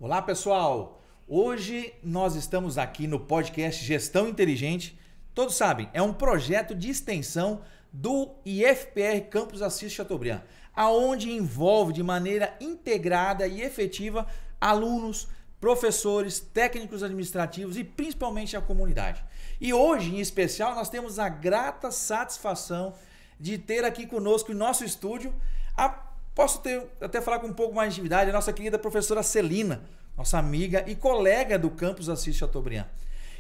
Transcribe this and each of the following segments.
Olá, pessoal! Hoje nós estamos aqui no podcast Gestão Inteligente. Todos sabem, é um projeto de extensão do IFPR Campus Assis Chateaubriand, aonde envolve de maneira integrada e efetiva alunos, professores, técnicos administrativos e principalmente a comunidade. E hoje, em especial, nós temos a grata satisfação de ter aqui conosco em nosso estúdio, posso até falar com um pouco mais de intimidade, a nossa querida professora Celina, nossa amiga e colega do Campus Assis Chateaubriand.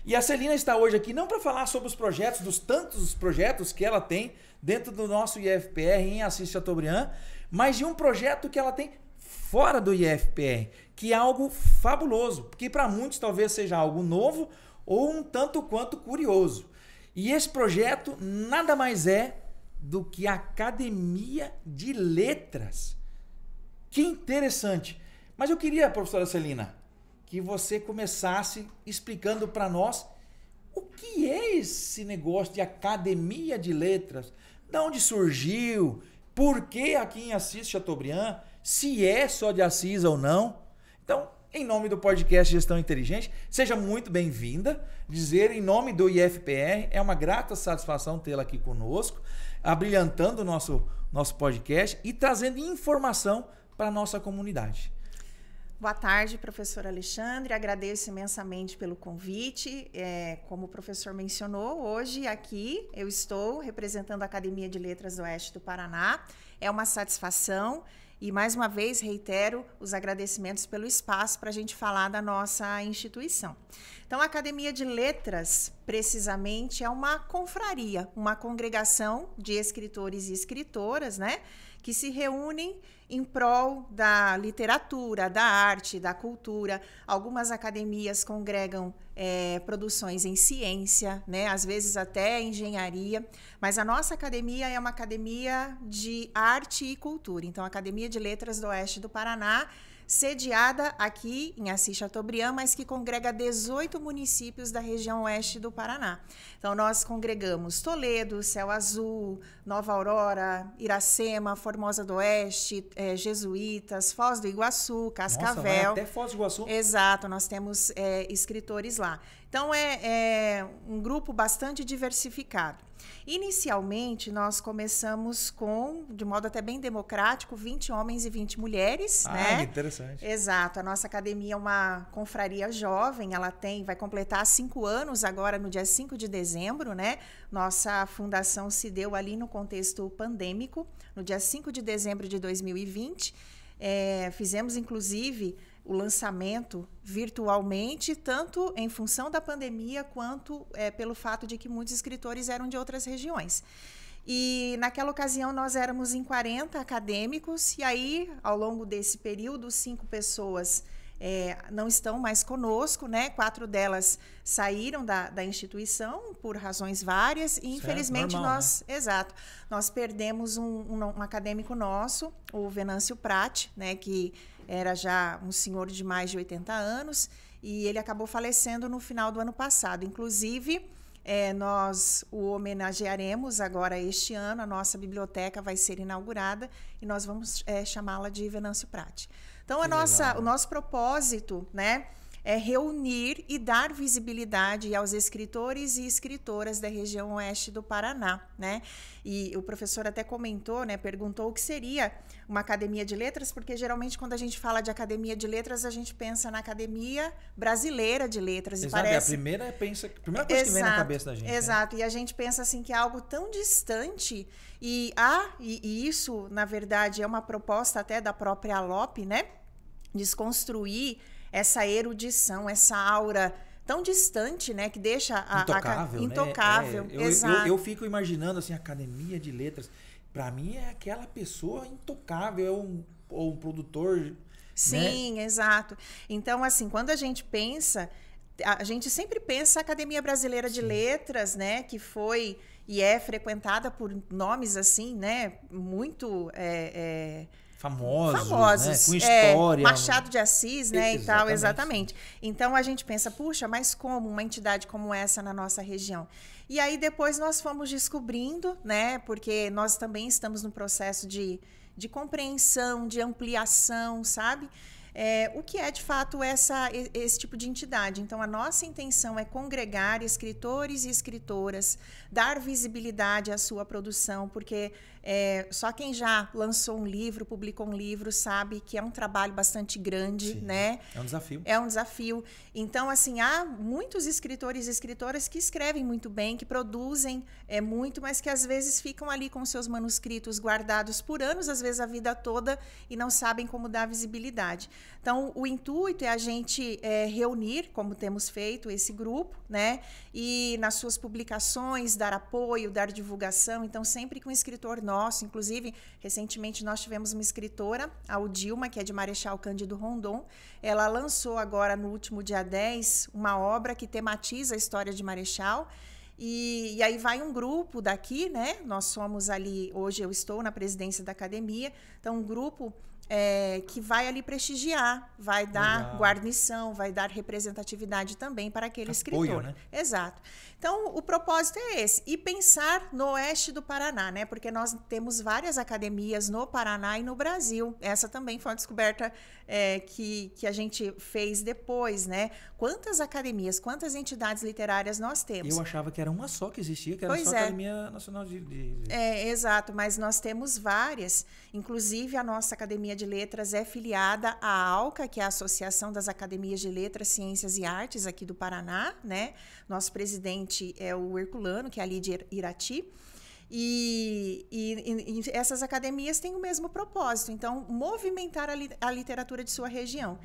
E a Celina está hoje aqui não para falar sobre os projetos, dos tantos projetos que ela tem dentro do nosso IFPR em Assis Chateaubriand, mas de um projeto que ela tem fora do IFPR, que é algo fabuloso, porque para muitos talvez seja algo novo ou um tanto quanto curioso. E esse projeto nada mais é do que a Academia de Letras. Que interessante! Mas eu queria, professora Celina, que você começasse explicando para nós o que é esse negócio de Academia de Letras, de onde surgiu, por que aqui em Assis Chateaubriand, se é só de Assis ou não. Então, em nome do podcast Gestão Inteligente, seja muito bem-vinda. Dizer em nome do IFPR, é uma grata satisfação tê-la aqui conosco, abrilhantando o nosso podcast e trazendo informação para a nossa comunidade. Boa tarde, professor Alexandre. Agradeço imensamente pelo convite. Como o professor mencionou, hoje aqui eu estou representando a Academia de Letras do Oeste do Paraná. É uma satisfação e, mais uma vez, reitero os agradecimentos pelo espaço para a gente falar da nossa instituição. Então, a Academia de Letras, precisamente, é uma confraria, uma congregação de escritores e escritoras, né, que se reúnem em prol da literatura, da arte, da cultura. Algumas academias congregam produções em ciência, né? Às vezes até engenharia, mas a nossa academia é uma academia de arte e cultura. Então, a Academia de Letras do Oeste do Paraná, sediada aqui em Assis Chateaubriand, mas que congrega 18 municípios da região oeste do Paraná. Então, nós congregamos Toledo, Céu Azul, Nova Aurora, Iracema, Formosa do Oeste, Jesuítas, Foz do Iguaçu, Cascavel. Nossa, até Foz do Iguaçu? Exato, nós temos escritores lá. Então, é um grupo bastante diversificado. Inicialmente, nós começamos com, de modo até bem democrático, 20 homens e 20 mulheres. Né? Interessante. Exato. A nossa academia é uma confraria jovem, ela vai completar 5 anos agora, no dia 5 de dezembro, né? Nossa fundação se deu ali no contexto pandêmico, no dia 5 de dezembro de 2020. Fizemos, inclusive, o lançamento virtualmente, tanto em função da pandemia, quanto pelo fato de que muitos escritores eram de outras regiões. E naquela ocasião nós éramos em 40 acadêmicos, e aí, ao longo desse período, 5 pessoas não estão mais conosco, né? 4 delas saíram da instituição por razões várias, e infelizmente normal, nós perdemos um acadêmico nosso, o Venâncio Prati, né? Que era já um senhor de mais de 80 anos, e ele acabou falecendo no final do ano passado. Inclusive, nós o homenagearemos agora este ano, a nossa biblioteca vai ser inaugurada e nós vamos chamá-la de Venâncio Prati. Então, o nosso propósito, né, é reunir e dar visibilidade aos escritores e escritoras da região oeste do Paraná, né? E o professor até comentou, né, perguntou o que seria uma academia de letras, porque geralmente quando a gente fala de academia de letras, a gente pensa na Academia Brasileira de Letras. Exato, e parece... a primeira coisa que vem na cabeça da gente. Exato, né? E a gente pensa assim que é algo tão distante, e isso, na verdade, é uma proposta até da própria ALOP, né? Desconstruir essa erudição, essa aura tão distante, né, que deixa intocável. Né? Eu fico imaginando assim, Academia de Letras, para mim é aquela pessoa intocável, ou um produtor. Sim, né? Exato. Então, assim, quando a gente sempre pensa a Academia Brasileira de Letras, né, que foi e é frequentada por nomes assim, né, muito famosos, né? Com história. Machado de Assis, né? E tal, exatamente. Então, a gente pensa, puxa, mas como uma entidade como essa na nossa região? E aí, depois, nós fomos descobrindo, né? Porque nós também estamos no processo de compreensão, de ampliação, sabe? o que é de fato esse tipo de entidade. Então, a nossa intenção é congregar escritores e escritoras, dar visibilidade à sua produção, porque só quem já lançou um livro, publicou um livro, sabe que é um trabalho bastante grande, Sim, né? É um desafio. É um desafio. Então, assim, há muitos escritores e escritoras que escrevem muito bem, que produzem muito, mas que às vezes ficam ali com seus manuscritos guardados por anos, às vezes a vida toda, e não sabem como dar visibilidade. Então, o intuito é a gente reunir, como temos feito, esse grupo, né? E nas suas publicações, dar apoio, dar divulgação. Então, sempre que um escritor nosso, inclusive, recentemente nós tivemos uma escritora, a Odilma, que é de Marechal Cândido Rondon, ela lançou agora, no último dia 10, uma obra que tematiza a história de Marechal. E aí vai um grupo daqui, né? Nós somos ali, hoje eu estou na presidência da academia, então um grupo que vai ali prestigiar, vai dar guarnição, vai dar representatividade também para aquele escritor. Né? Exato. Então, o propósito é esse. E pensar no oeste do Paraná, né? Porque nós temos várias academias no Paraná e no Brasil. Essa também foi uma descoberta que a gente fez depois, né? Quantas academias, quantas entidades literárias nós temos? Eu achava que era uma só que existia, que era só a Academia Nacional de... Exato, mas nós temos várias. Inclusive, a nossa Academia de Letras é filiada à ALCA, que é a Associação das Academias de Letras, Ciências e Artes aqui do Paraná, né? Nosso presidente é o Herculano, que é ali de Irati. E essas academias têm o mesmo propósito, então, movimentar a literatura de sua região.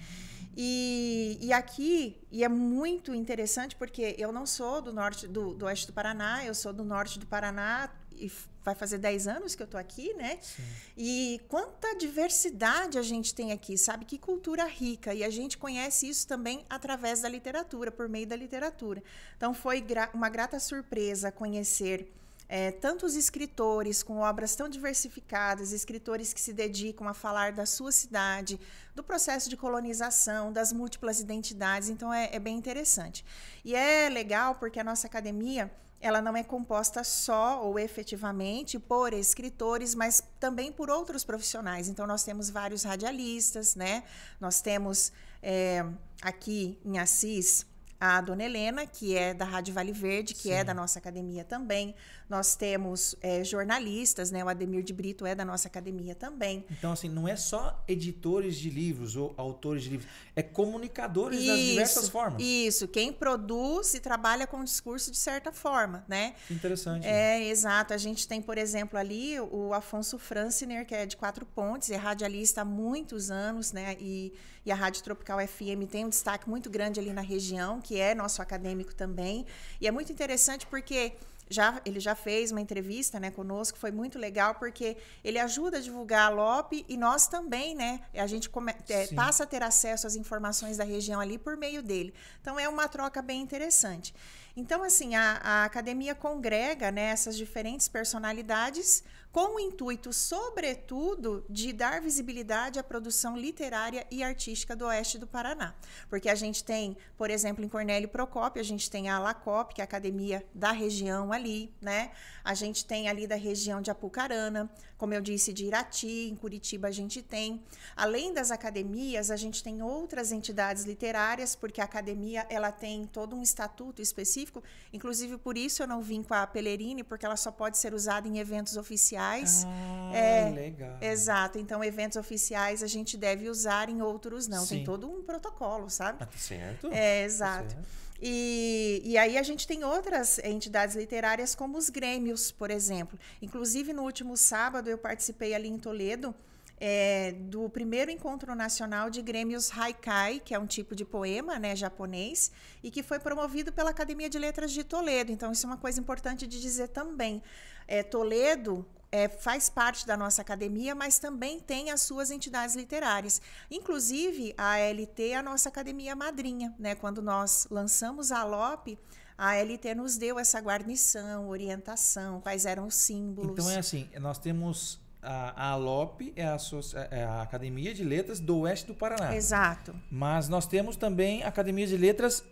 E aqui, é muito interessante, porque eu não sou do norte do oeste do Paraná, eu sou do norte do Paraná, e vai fazer 10 anos que eu estou aqui, né? Sim. E quanta diversidade a gente tem aqui, sabe? Que cultura rica. E a gente conhece isso também através da literatura, por meio da literatura. Então, foi uma grata surpresa conhecer tantos escritores com obras tão diversificadas, escritores que se dedicam a falar da sua cidade, do processo de colonização, das múltiplas identidades. Então, é bem interessante. E é legal porque a nossa academia, ela não é composta só ou efetivamente por escritores, mas também por outros profissionais. Então, nós temos vários radialistas, né? Nós temos aqui em Assis a Dona Helena, que é da Rádio Vale Verde, que é da nossa academia também. Nós temos jornalistas, né? O Ademir de Brito é da nossa academia também. Então, assim, não é só editores de livros ou autores de livros, é comunicadores das diversas formas. Isso, quem produz e trabalha com o discurso de certa forma, né? Que interessante. Exato. A gente tem, por exemplo, ali o Afonso Franciner, que é de Quatro Pontes, é radialista há muitos anos, né? E a Rádio Tropical FM tem um destaque muito grande ali na região, que é nosso acadêmico também. E é muito interessante porque ele já fez uma entrevista, né, conosco, foi muito legal, porque ele ajuda a divulgar a LOP e nós também, né? A gente passa a ter acesso às informações da região ali por meio dele. Então, é uma troca bem interessante. Então, assim, a academia congrega, né, essas diferentes personalidades com o intuito, sobretudo, de dar visibilidade à produção literária e artística do oeste do Paraná. Porque a gente tem, por exemplo, em Cornélio Procópio, a gente tem a Alacop, que é a academia da região ali, né? A gente tem ali da região de Apucarana, como eu disse, de Irati, em Curitiba a gente tem. Além das academias, a gente tem outras entidades literárias, porque a academia, ela tem todo um estatuto específico, inclusive por isso eu não vim com a Pellerini, porque ela só pode ser usada em eventos oficiais. Legal. Exato. Então, eventos oficiais a gente deve usar, em outros não. Sim. Tem todo um protocolo, sabe? Tá certo. Exato. Tá certo. E aí a gente tem outras entidades literárias, como os grêmios, por exemplo. Inclusive, no último sábado, eu participei ali em Toledo do primeiro encontro nacional de grêmios haikai, que é um tipo de poema, né, japonês, e que foi promovido pela Academia de Letras de Toledo. Então, isso é uma coisa importante de dizer também. Toledo faz parte da nossa academia, mas também tem as suas entidades literárias. Inclusive, a ALT é a nossa academia madrinha, né? Quando nós lançamos a ALOP, a ALT nos deu essa guarnição, orientação, quais eram os símbolos. Então, é assim, nós temos a ALOP, é a Academia de Letras do Oeste do Paraná. Exato. Mas nós temos também academias de letras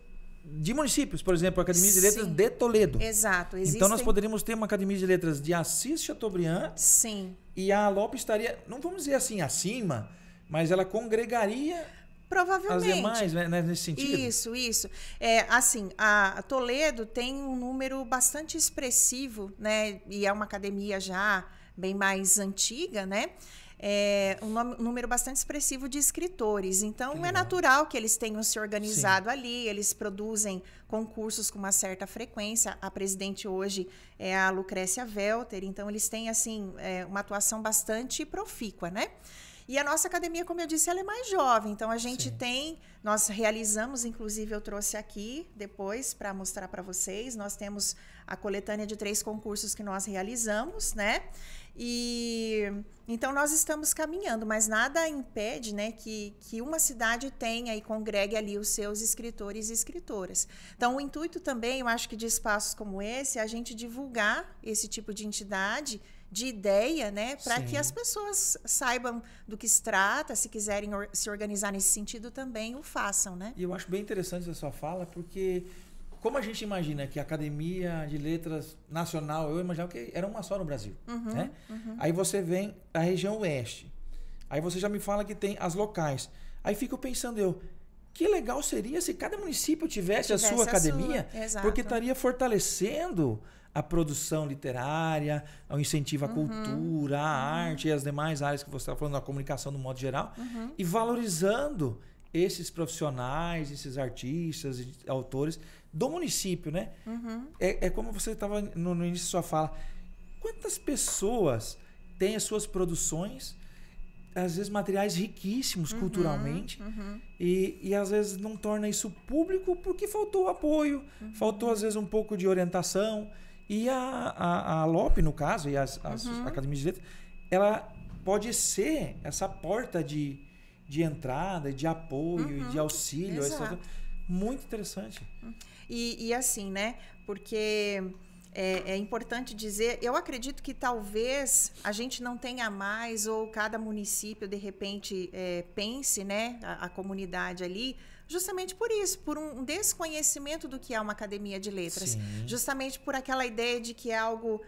de municípios, por exemplo, a Academia de Letras de Toledo. Exato. Então nós poderíamos ter uma Academia de Letras de Assis Chateaubriand. Sim. E a ALOP estaria, não vamos dizer assim, acima, mas ela congregaria Provavelmente. As demais, né, nesse sentido? Isso. Assim, a Toledo tem um número bastante expressivo, né? E é uma academia já bem mais antiga, né? Um número bastante expressivo de escritores. Então, é natural que eles tenham se organizado ali, eles produzem concursos com uma certa frequência. A presidente hoje é a Lucrécia Welter, então eles têm, assim, uma atuação bastante profícua, né? E a nossa academia, como eu disse, ela é mais jovem. Então, a gente nós realizamos, inclusive, eu trouxe aqui depois para mostrar para vocês. Nós temos a coletânea de 3 concursos que nós realizamos, né? E então nós estamos caminhando, mas nada impede, né, que uma cidade tenha e congregue ali os seus escritores e escritoras. Então, o intuito também, eu acho que de espaços como esse, é a gente divulgar esse tipo de entidade, de ideia, né, para que as pessoas saibam do que se trata, se quiserem se organizar nesse sentido também o façam, né? E eu acho bem interessante essa sua fala, porque como a gente imagina que a Academia de Letras Nacional, eu imaginava que era uma só no Brasil, né? Aí você vem a região oeste, aí você já me fala que tem as locais, aí fico pensando que legal seria se cada município tivesse a sua academia, porque estaria fortalecendo a produção literária, o incentivo à cultura, à arte e as demais áreas que você está falando, a comunicação no modo geral, e valorizando esses profissionais, esses artistas e autores do município, né? É como você estava no início da sua fala. Quantas pessoas têm as suas produções, às vezes materiais riquíssimos culturalmente, e às vezes não torna isso público porque faltou apoio, faltou às vezes um pouco de orientação. E a LOP, no caso, e as Academias de Letras, ela pode ser essa porta de entrada, de apoio e de auxílio. Muito interessante. E assim, né? Porque é importante dizer, eu acredito que talvez a gente não tenha mais, ou cada município, de repente, pense, né? A comunidade ali, justamente por isso, por um desconhecimento do que é uma academia de letras. Justamente por aquela ideia de que é algo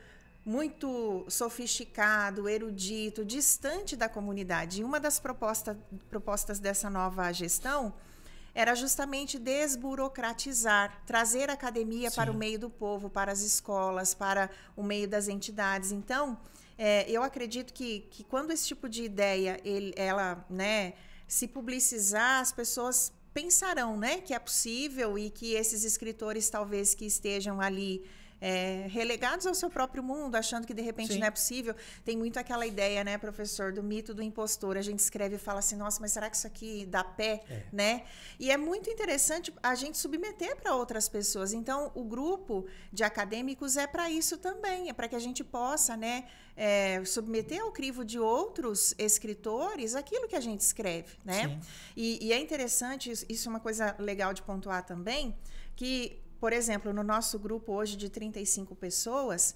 muito sofisticado, erudito, distante da comunidade. E uma das propostas dessa nova gestão era justamente desburocratizar, trazer a academia para o meio do povo, para as escolas, para o meio das entidades. Então, eu acredito que quando esse tipo de ideia ela, né, se publicizar, as pessoas pensarão, né, que é possível e que esses escritores talvez que estejam ali relegados ao seu próprio mundo, achando que de repente não é possível. Tem muito aquela ideia, né, professor, do mito do impostor. A gente escreve e fala assim, nossa, mas será que isso aqui dá pé, né? E é muito interessante a gente submeter para outras pessoas. Então, o grupo de acadêmicos é para isso também, é para que a gente possa, né, submeter ao crivo de outros escritores aquilo que a gente escreve, né? E é interessante, isso é uma coisa legal de pontuar também, que por exemplo, no nosso grupo hoje de 35 pessoas,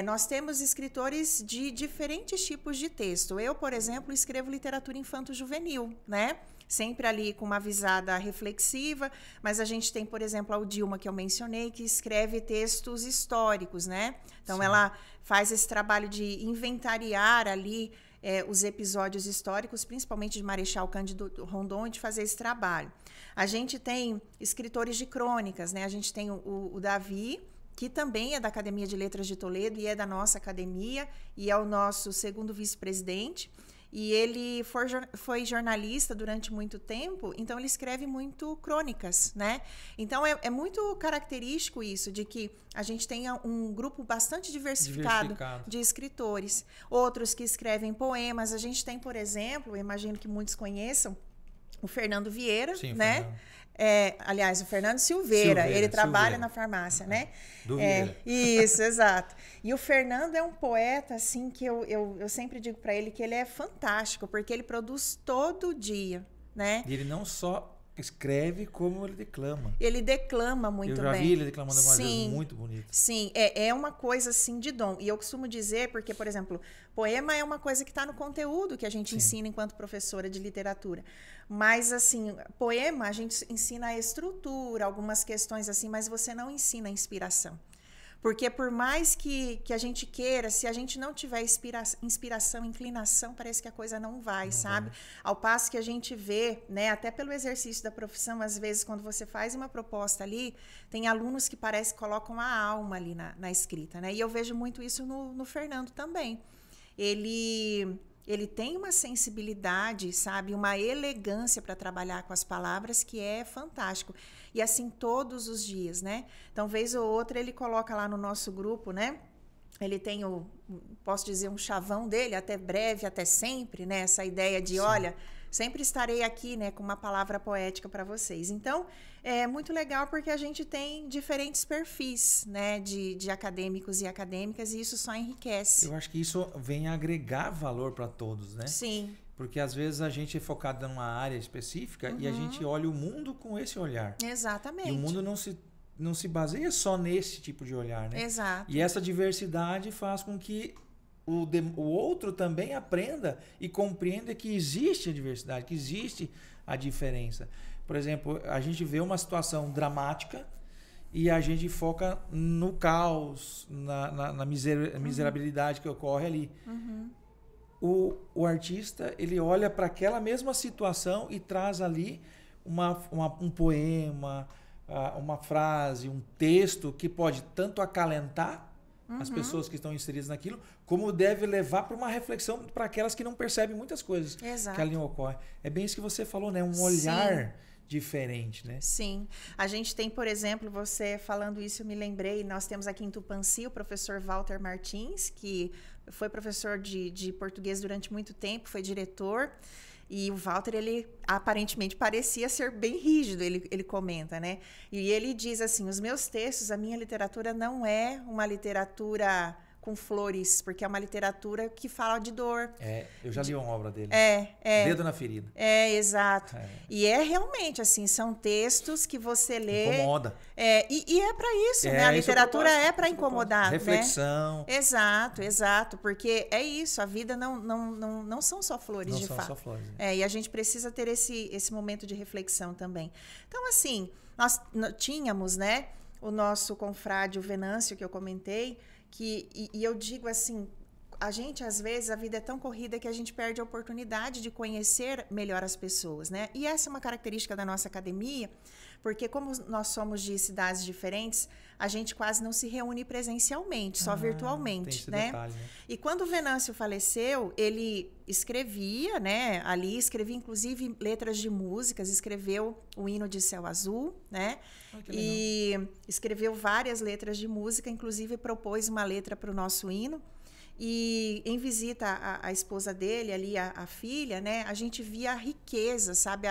nós temos escritores de diferentes tipos de texto. Eu, por exemplo, escrevo literatura infanto-juvenil, né? Sempre ali com uma visada reflexiva, mas a gente tem, por exemplo, a Odilma, que eu mencionei, que escreve textos históricos, né? Então, ela faz esse trabalho de inventariar ali os episódios históricos, principalmente de Marechal Cândido Rondon, de fazer esse trabalho. A gente tem escritores de crônicas, né? A gente tem o Davi, que também é da Academia de Letras de Toledo e é da nossa academia, e é o nosso segundo vice-presidente. E ele foi jornalista durante muito tempo, então ele escreve muito crônicas, né? Então é muito característico isso, de que a gente tenha um grupo bastante diversificado de escritores. Outros que escrevem poemas. A gente tem, por exemplo, eu imagino que muitos conheçam, o Fernando Vieira, né? Aliás, o Fernando Silveira, ele trabalha na farmácia, né? Do Vieira. Isso, exato. E o Fernando é um poeta, assim, que eu sempre digo para ele que ele é fantástico, porque ele produz todo dia, né? E ele não só escreve, como ele declama. Ele declama muito bem. Eu já vi ele declamando algumas vezes, muito bonito. Sim, é uma coisa, assim, de dom. E eu costumo dizer, porque, por exemplo, poema é uma coisa que está no conteúdo que a gente ensina enquanto professora de literatura. Mas, assim, poema, a gente ensina a estrutura, algumas questões assim, mas você não ensina a inspiração. Porque por mais que a gente queira, se a gente não tiver inspiração, inclinação, parece que a coisa não vai, sabe? Ao passo que a gente vê, né, até pelo exercício da profissão, às vezes quando você faz uma proposta ali, tem alunos que parece que colocam a alma ali na escrita, né? E eu vejo muito isso no Fernando também. Ele tem uma sensibilidade, sabe? Uma elegância para trabalhar com as palavras que é fantástico. E assim todos os dias, né? Então, vez ou outra, ele coloca lá no nosso grupo, né? Ele tem posso dizer, um chavão dele, até breve, até sempre, né? Essa ideia de, olha, sempre estarei aqui, né? Com uma palavra poética para vocês. Então, é muito legal porque a gente tem diferentes perfis, né? De acadêmicos e acadêmicas e isso só enriquece. Eu acho que isso vem agregar valor para todos, né? Sim. Porque às vezes a gente é focado numa área específica e a gente olha o mundo com esse olhar. Exatamente. E o mundo não se baseia só nesse tipo de olhar, né? Exato. E essa diversidade faz com que o outro também aprenda e compreenda que existe a diversidade, que existe a diferença. Por exemplo, a gente vê uma situação dramática e a gente foca no caos, na miserabilidade que ocorre ali. O artista, ele olha para aquela mesma situação e traz ali um poema, uma frase, um texto que pode tanto acalentar as pessoas que estão inseridas naquilo, como deve levar para uma reflexão para aquelas que não percebem muitas coisas que ali ocorrem. É bem isso que você falou, né? Um olhar diferente, né? Sim. A gente tem, por exemplo, você falando isso, eu me lembrei, nós temos aqui em Tupãssi o professor Walter Martins, que foi professor de português durante muito tempo, foi diretor. E o Walter, ele aparentemente parecia ser bem rígido, ele comenta, né? E ele diz assim, os meus textos, a minha literatura não é uma literatura com flores, porque é uma literatura que fala de dor. Eu já li uma obra dele. Dedo na ferida. Exato. E é realmente, assim, são textos que você lê... Incomoda. E é para isso, né? A literatura é para incomodar, reflexão. Né? Exato. Porque é isso, a vida não são só flores, de fato. Não são só flores. Né? E a gente precisa ter esse momento de reflexão também. Então, assim, nós tínhamos, né, o nosso confrade, o Venâncio, que eu comentei, e eu digo assim, a gente, às vezes, a vida é tão corrida que a gente perde a oportunidade de conhecer melhor as pessoas, né? E essa é uma característica da nossa academia, porque como nós somos de cidades diferentes, a gente quase não se reúne presencialmente, só virtualmente, tem esse né? detalhe, né? E quando o Venâncio faleceu, ele escrevia, né? Ali escrevia, inclusive, letras de músicas, escreveu o hino de Céu Azul, né? E escreveu várias letras de música, inclusive propôs uma letra para o nosso hino. E em visita à esposa dele, ali a filha, né, a gente via a riqueza, sabe,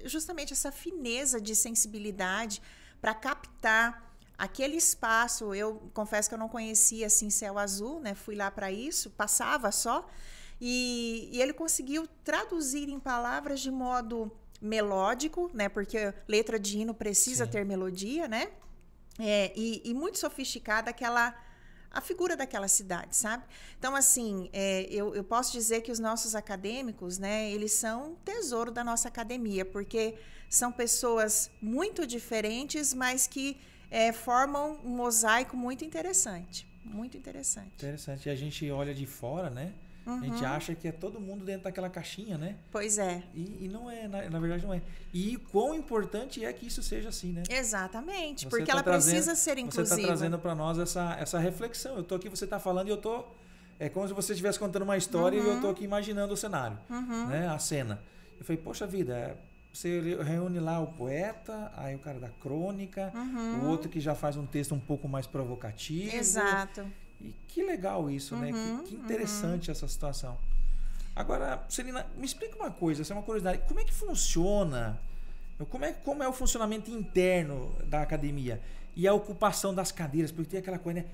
justamente essa fineza de sensibilidade para captar aquele espaço. Eu confesso que eu não conhecia assim Céu Azul, né, fui lá para isso, passava só, e ele conseguiu traduzir em palavras de modo melódico, né, porque letra de hino precisa ter melodia, né, e muito sofisticada a figura daquela cidade, sabe? Então, assim, eu posso dizer que os nossos acadêmicos, né, eles são um tesouro da nossa academia, porque são pessoas muito diferentes, mas que formam um mosaico muito interessante. Muito interessante. Interessante. E a gente olha de fora, né? A gente acha que é todo mundo dentro daquela caixinha, né? Pois é. E não é, na verdade não é. E quão importante é que isso seja assim, né? Exatamente, porque ela precisa ser inclusiva. Você está trazendo para nós essa reflexão. Eu estou aqui, você está falando e eu estou... É como se você estivesse contando uma história e eu estou aqui imaginando o cenário, né? A cena. Eu falei, poxa vida, você reúne lá o poeta, aí o cara da crônica, o outro que já faz um texto um pouco mais provocativo. Exato. E que legal isso, né? Que interessante essa situação. Agora, Celina, me explica uma coisa, essa é uma curiosidade. Como é que funciona? Como é o funcionamento interno da academia? E a ocupação das cadeiras? Porque tem aquela coisa, né?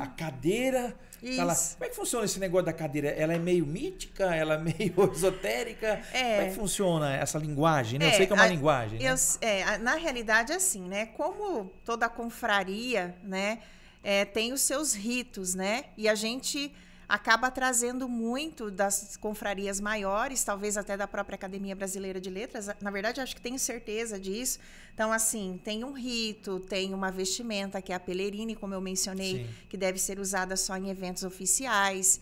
A cadeira... Tá lá. Como é que funciona esse negócio da cadeira? Ela é meio mítica? Ela é meio esotérica? Como é que funciona essa linguagem? Né? Eu sei que é uma linguagem. Né? Na realidade, assim, né? Como toda confraria, né? Tem os seus ritos, né? E a gente acaba trazendo muito das confrarias maiores, talvez até da própria Academia Brasileira de Letras. Na verdade, acho que tenho certeza disso. Então, assim, tem um rito, tem uma vestimenta, que é a pelerine, como eu mencionei, que deve ser usada só em eventos oficiais.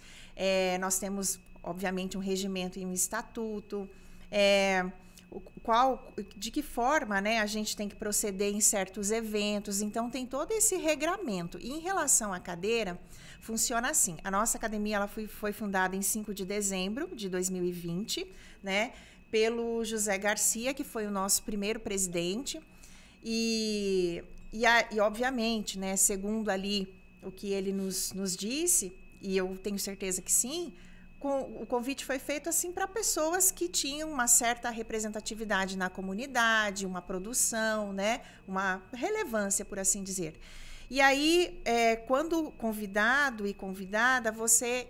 Nós temos, obviamente, um regimento e um estatuto. De que forma, né, a gente tem que proceder em certos eventos. Então, tem todo esse regramento. E em relação à cadeira, funciona assim. A nossa academia ela foi fundada em 5 de dezembro de 2020, né, pelo José Garcia, que foi o nosso primeiro presidente. E obviamente, né, segundo ali o que ele nos disse, e eu tenho certeza que sim, o convite foi feito assim para pessoas que tinham uma certa representatividade na comunidade, uma produção, né, uma relevância, por assim dizer. E aí, quando convidado e convidada, você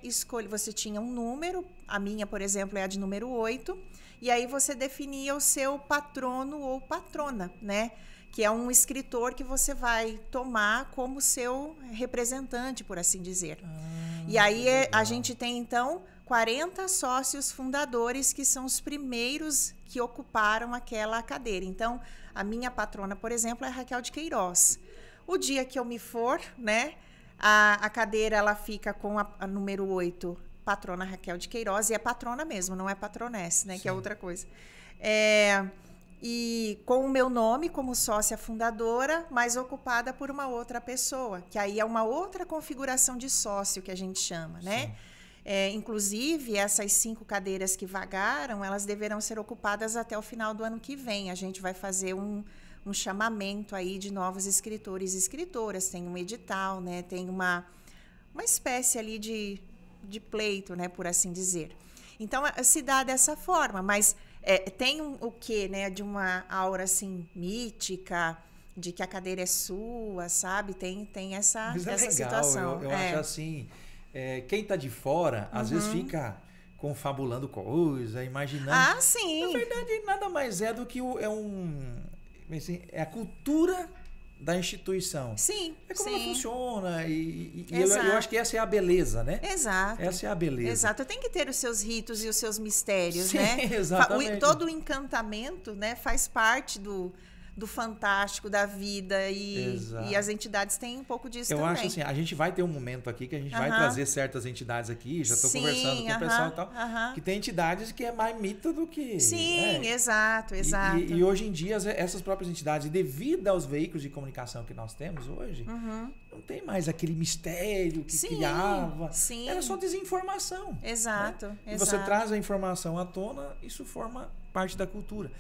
tinha um número, a minha, por exemplo, é a de número 8, e aí você definia o seu patrono ou patrona, né? Que é um escritor que você vai tomar como seu representante, por assim dizer. E aí a gente tem, então, 40 sócios fundadores que são os primeiros que ocuparam aquela cadeira. Então, a minha patrona, por exemplo, é a Raquel de Queiroz. O dia que eu me for, né, a cadeira ela fica com a número 8, patrona Raquel de Queiroz, e é patrona mesmo, não é patronesse, né, que é outra coisa. E com o meu nome como sócia fundadora, mas ocupada por uma outra pessoa, que aí é uma outra configuração de sócio que a gente chama, né? Inclusive, essas 5 cadeiras que vagaram, elas deverão ser ocupadas até o final do ano que vem. A gente vai fazer um chamamento aí de novos escritores e escritoras, tem um edital, né? Tem uma espécie ali de pleito, né? Por assim dizer. Então, se dá dessa forma, mas tem o quê, né? De uma aura, assim, mítica, de que a cadeira é sua, sabe? Tem essa legal. situação. Eu acho assim, quem tá de fora, às vezes fica confabulando coisa, imaginando. Ah, sim! Na verdade, nada mais é do que é a cultura da instituição. Sim, é como sim. ela funciona e eu acho que essa é a beleza, né? Exato. Essa é a beleza. Exato. Tem que ter os seus ritos e os seus mistérios, sim, né? Exatamente. Todo o encantamento, né, faz parte do fantástico, da vida e as entidades têm um pouco disso também. Eu acho assim, a gente vai ter um momento aqui que a gente vai trazer certas entidades aqui, já estou conversando com o pessoal e tal, que tem entidades que é mais mito do que... Sim, exato. E hoje em dia, essas próprias entidades, devido aos veículos de comunicação que nós temos hoje, não tem mais aquele mistério que criava. Sim. Era só desinformação. Exato, né? exato. E você traz a informação à tona, isso forma parte da cultura.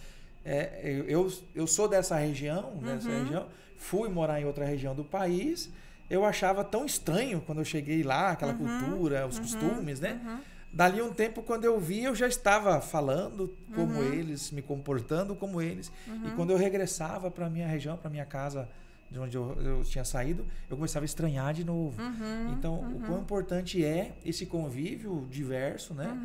Eu sou dessa região, fui morar em outra região do país, eu achava tão estranho quando eu cheguei lá, aquela cultura, os costumes, né? Dali um tempo, quando eu vi, eu já estava falando como eles, me comportando como eles. E quando eu regressava para a minha região, para a minha casa, de onde eu tinha saído, eu começava a estranhar de novo. Então, o quão importante é esse convívio diverso, né?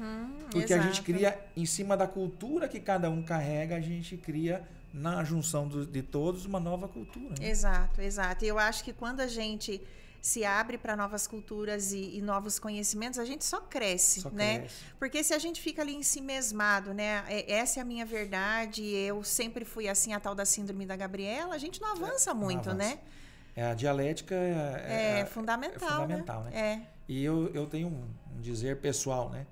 Porque a gente cria, em cima da cultura que cada um carrega, a gente cria, na junção de todos, uma nova cultura. Né? Exato. E eu acho que quando a gente se abre para novas culturas e novos conhecimentos, a gente só cresce, né? Porque se a gente fica ali ensimesmado, né? Essa é a minha verdade, eu sempre fui assim, a tal da síndrome da Gabriela, a gente não avança muito, né? A dialética é fundamental, né? E eu tenho um dizer pessoal, né?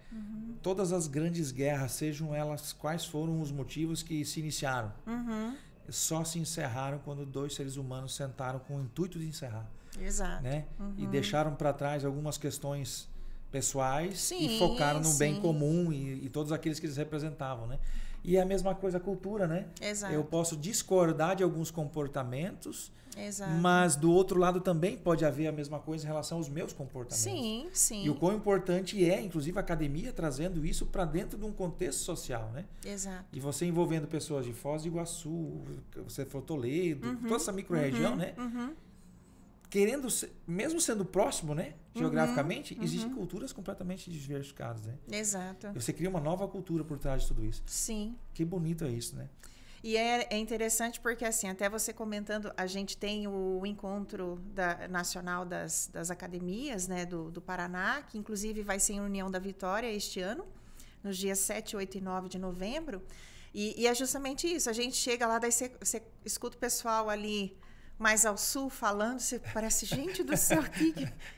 Todas as grandes guerras, sejam elas quais foram os motivos que se iniciaram, só se encerraram quando 2 seres humanos sentaram com o intuito de encerrar. Exato. Né? E deixaram para trás algumas questões pessoais e focaram no bem comum e todos aqueles que eles representavam, né? E é a mesma coisa a cultura, né? Exato. Eu posso discordar de alguns comportamentos, mas do outro lado também pode haver a mesma coisa em relação aos meus comportamentos. Sim. E o quão importante inclusive, a academia trazendo isso para dentro de um contexto social, né? Exato. E você envolvendo pessoas de Foz do Iguaçu, você for Toledo, toda essa micro-região, né? Querendo, mesmo sendo próximo, né, geograficamente, existem culturas completamente diversificadas, né? Exato. Você cria uma nova cultura por trás de tudo isso. Sim. Que bonito é isso, né? E é interessante porque, assim, até você comentando, a gente tem o encontro nacional das academias, né, do Paraná, que inclusive vai ser em União da Vitória este ano, nos dias 7, 8 e 9 de novembro. E é justamente isso, a gente chega lá, daí você escuta o pessoal ali mais ao sul falando, você parece, gente do céu,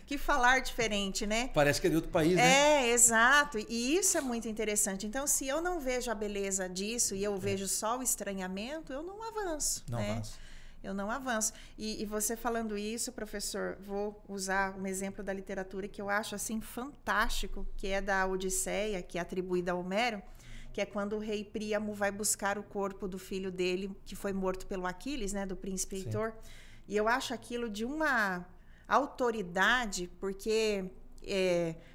que falar diferente, né? Parece que é de outro país, né? Exato. E isso é muito interessante. Então, se eu não vejo a beleza disso e eu vejo só o estranhamento, eu não avanço. Não né? avanço. Eu não avanço. E você falando isso, professor, vou usar um exemplo da literatura que eu acho assim fantástico, que é da Odisseia, que é atribuída a Homero, que é quando o rei Príamo vai buscar o corpo do filho dele, que foi morto pelo Aquiles, né, do príncipe Heitor. E eu acho aquilo de uma autoridade, porque,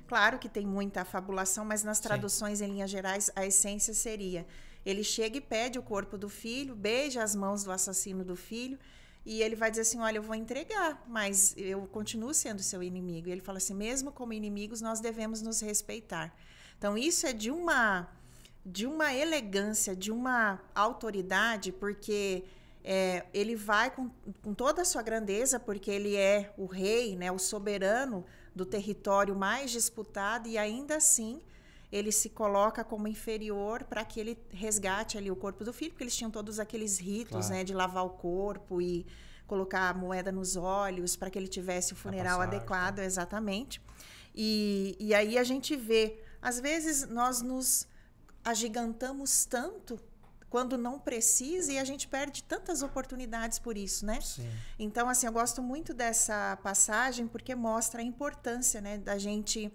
claro que tem muita fabulação, mas nas traduções, em linhas gerais, a essência seria: ele chega e pede o corpo do filho, beija as mãos do assassino do filho, e ele vai dizer assim, olha, eu vou entregar, mas eu continuo sendo seu inimigo. E ele fala assim, mesmo como inimigos, nós devemos nos respeitar. Então, isso é de uma elegância, de uma autoridade, porque ele vai com toda a sua grandeza, porque ele é o rei, né, o soberano do território mais disputado, e ainda assim ele se coloca como inferior para que ele resgate ali o corpo do filho, porque eles tinham todos aqueles ritos, né, de lavar o corpo e colocar a moeda nos olhos para que ele tivesse o funeral adequado, exatamente. E aí a gente vê, às vezes nós nos agigantamos tanto quando não precisa e a gente perde tantas oportunidades por isso, né? Sim. Então, assim, eu gosto muito dessa passagem porque mostra a importância, né, da gente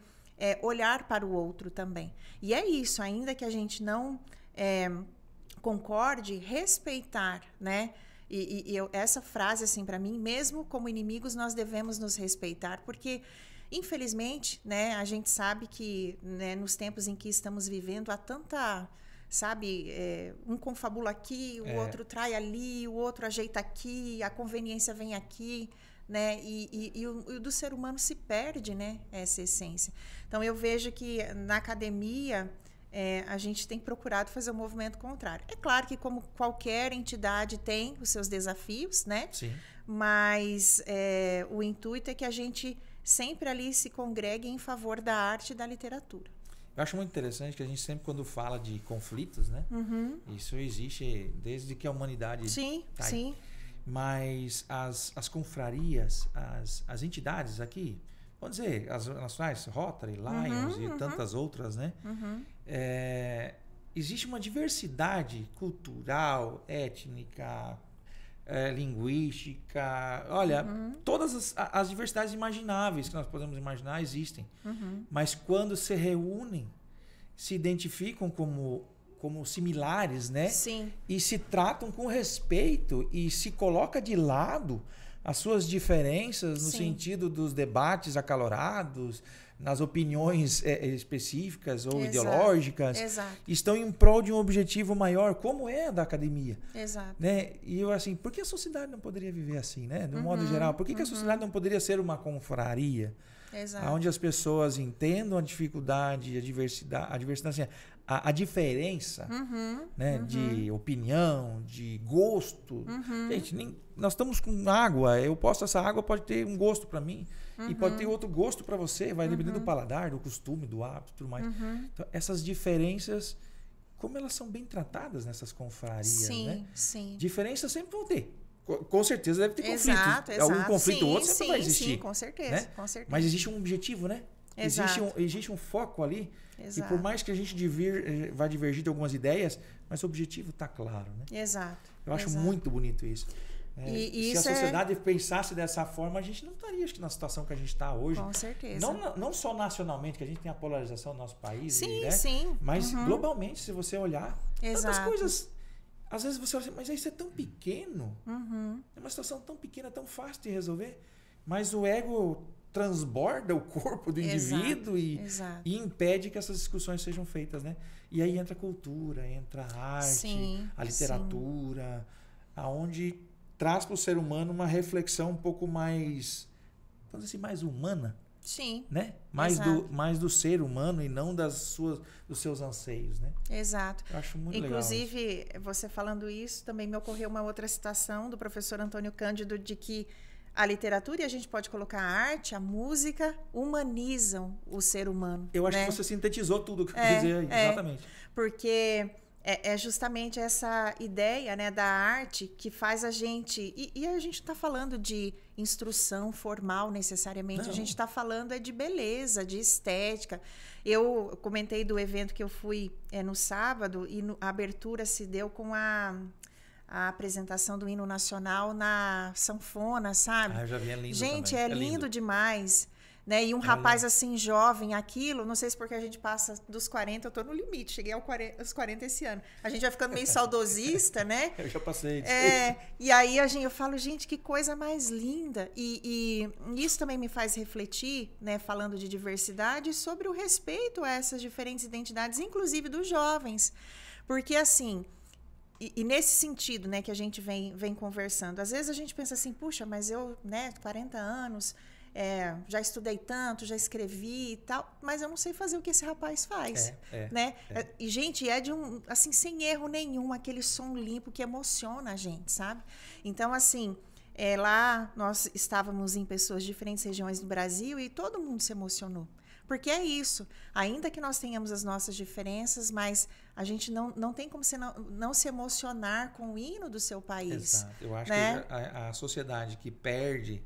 olhar para o outro também. E é isso, ainda que a gente não concorde, respeitar, né? Essa frase, assim, para mim, mesmo como inimigos, nós devemos nos respeitar, porque infelizmente, né, a gente sabe que, né, nos tempos em que estamos vivendo há tanta, sabe, um confabula aqui, o outro trai ali, o outro ajeita aqui, a conveniência vem aqui, né, e o do ser humano se perde, né, essa essência. Então, eu vejo que na academia a gente tem procurado fazer o movimento contrário. É claro que, como qualquer entidade tem os seus desafios, né? Sim. Mas o intuito é que a gente sempre ali se congregue em favor da arte e da literatura. Eu acho muito interessante que a gente sempre, quando fala de conflitos, né? Isso existe desde que a humanidade tá aí. Sim. Mas as confrarias, as entidades aqui, vamos dizer, as nacionais, Rotary, Lions e tantas outras, né? Existe uma diversidade cultural, étnica, linguística, olha, todas as diversidades imagináveis que nós podemos imaginar existem. Mas quando se reúnem, se identificam como similares, né? Sim. E se tratam com respeito e se coloca de lado as suas diferenças no sentido dos debates acalorados, nas opiniões específicas ou ideológicas, estão em prol de um objetivo maior, como é a da academia. Exato. Né? E eu, assim, por que a sociedade não poderia viver assim, né? De um modo geral, por que a sociedade não poderia ser uma confraria? Exato. Onde as pessoas entendam a dificuldade, a diversidade, assim, a diferença, né, de opinião, de gosto. Gente, nós estamos com água. Essa água pode ter um gosto para mim e pode ter outro gosto para você. Vai depender do paladar, do costume, do hábito, tudo mais. Então, essas diferenças, como elas são bem tratadas nessas confrarias, né? Sim. Diferenças sempre vão ter. Com certeza deve ter conflito. Exato. Um conflito ou outro sempre vai existir. Sim, com certeza, né? com certeza. Mas existe um objetivo, né? Existe um foco ali. Exato. E por mais que a gente vá divergir de algumas ideias, mas o objetivo está claro, né? Exato. Eu acho muito bonito isso. E se a sociedade pensasse dessa forma, a gente não estaria, acho que, na situação que a gente está hoje. Com certeza. Não só nacionalmente, que a gente tem a polarização no nosso país, né? Sim. Mas globalmente, se você olhar, tantas coisas. Às vezes você olha assim, mas isso é tão pequeno. É uma situação tão pequena, tão fácil de resolver. Mas o ego transborda o corpo do indivíduo e impede que essas discussões sejam feitas, né? E aí entra a cultura, entra a arte, a literatura, aonde traz para o ser humano uma reflexão um pouco mais, vamos dizer assim, mais humana, Sim. Né? Mais do ser humano e não dos seus anseios, né? Exato. Eu acho muito legal. Inclusive, você falando isso, também me ocorreu uma outra citação do professor Antônio Cândido de que a literatura, e a gente pode colocar a arte, a música, humanizam o ser humano. Eu acho que você sintetizou tudo o que eu quis dizer aí, exatamente. Porque é justamente essa ideia, né, da arte que faz a gente... E a gente está falando de instrução formal necessariamente, Não. A gente está falando de beleza, de estética. Eu comentei do evento que eu fui no sábado e a abertura se deu com a apresentação do hino nacional na sanfona, sabe? Eu já vi, é lindo. Gente, também. é lindo demais. Né? E um rapaz assim, jovem, aquilo, não sei se porque a gente passa dos 40, eu tô no limite, cheguei aos 40 esse ano. A gente vai ficando meio saudosista, né? Eu já passei. E aí eu falo, gente, que coisa mais linda. E isso também me faz refletir, né, falando de diversidade, sobre o respeito a essas diferentes identidades, inclusive dos jovens. Porque assim... E nesse sentido, né, que a gente vem conversando, às vezes a gente pensa assim, puxa, mas eu, né, 40 anos, já estudei tanto, já escrevi e tal, mas eu não sei fazer o que esse rapaz faz, né? E, gente, de assim, sem erro nenhum, aquele som limpo que emociona a gente, sabe? Então, assim, lá nós estávamos em pessoas de diferentes regiões do Brasil e todo mundo se emocionou. Porque é isso, ainda que nós tenhamos as nossas diferenças, mas a gente não tem como não se emocionar com o hino do seu país. Exato. Eu acho, né? que a sociedade que perde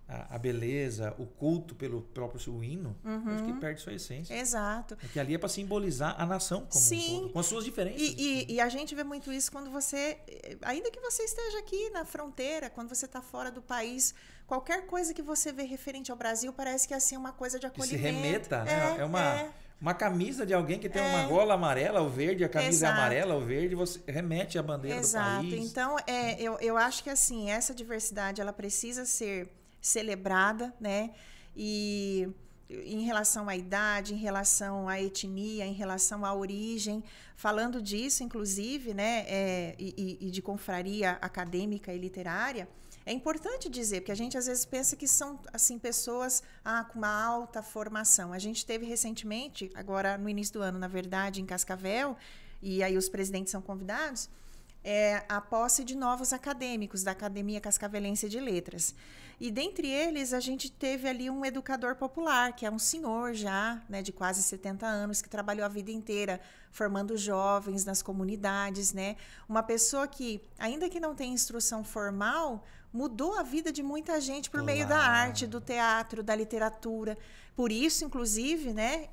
a beleza, o culto pelo próprio hino, eu acho que perde sua essência. Exato. Porque ali é para simbolizar a nação como um todo, com as suas diferenças. E a gente vê muito isso quando você, ainda que você esteja aqui na fronteira, quando você está fora do país, qualquer coisa que você vê referente ao Brasil parece que é assim uma coisa de acolhimento. Que se remeta, né? Uma camisa de alguém que tem uma gola amarela, o verde, a camisa é amarela, o verde, você remete à bandeira do país. Então, eu acho que assim, essa diversidade ela precisa ser celebrada, né? E em relação à idade, em relação à etnia, em relação à origem, falando disso, inclusive, né? E de confraria acadêmica e literária, é importante dizer, porque a gente às vezes pensa que são assim pessoas com uma alta formação. A gente teve recentemente, agora no início do ano, na verdade, em Cascavel, e aí os presidentes são convidados, a posse de novos acadêmicos da Academia Cascavelense de Letras. E dentre eles, a gente teve ali um educador popular, que é um senhor já, né, de quase 70 anos, que trabalhou a vida inteira formando jovens nas comunidades, né? Uma pessoa que, ainda que não tenha instrução formal, mudou a vida de muita gente por meio da arte, do teatro, da literatura. Por isso, inclusive, né,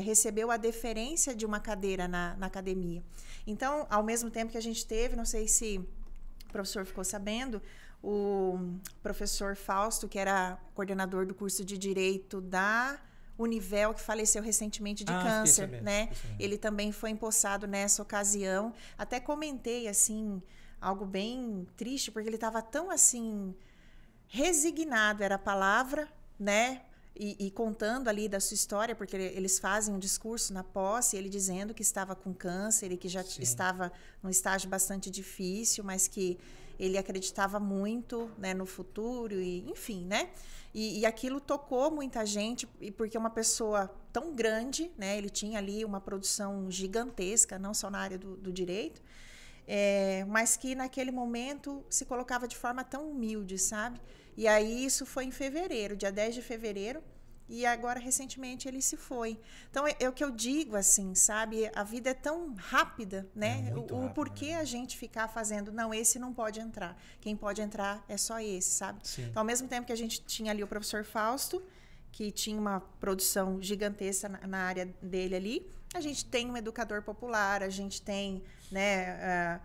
recebeu a deferência de uma cadeira na academia. Então, ao mesmo tempo que a gente teve, não sei se o professor ficou sabendo, o professor Fausto, que era coordenador do curso de Direito da Univel, que faleceu recentemente de câncer, né? Ele também foi empossado nessa ocasião. Até comentei, assim, algo bem triste, porque ele estava tão, assim, resignado, era a palavra, né? E contando ali da sua história, porque eles fazem um discurso na posse, ele dizendo que estava com câncer e que já estava num estágio bastante difícil, mas que ele acreditava muito, né, no futuro, e enfim, né? E aquilo tocou muita gente, porque uma pessoa tão grande, né? Ele tinha ali uma produção gigantesca, não só na área do direito, mas que naquele momento se colocava de forma tão humilde, sabe? E aí isso foi em fevereiro, dia 10 de fevereiro, e agora recentemente ele se foi. Então é o que eu digo, assim, sabe? A vida é tão rápida, né? O porquê a gente ficar fazendo, não, esse não pode entrar. Quem pode entrar é só esse, sabe? Sim. Então, ao mesmo tempo que a gente tinha ali o professor Fausto, que tinha uma produção gigantesca na área dele ali, a gente tem um educador popular, a gente tem, né,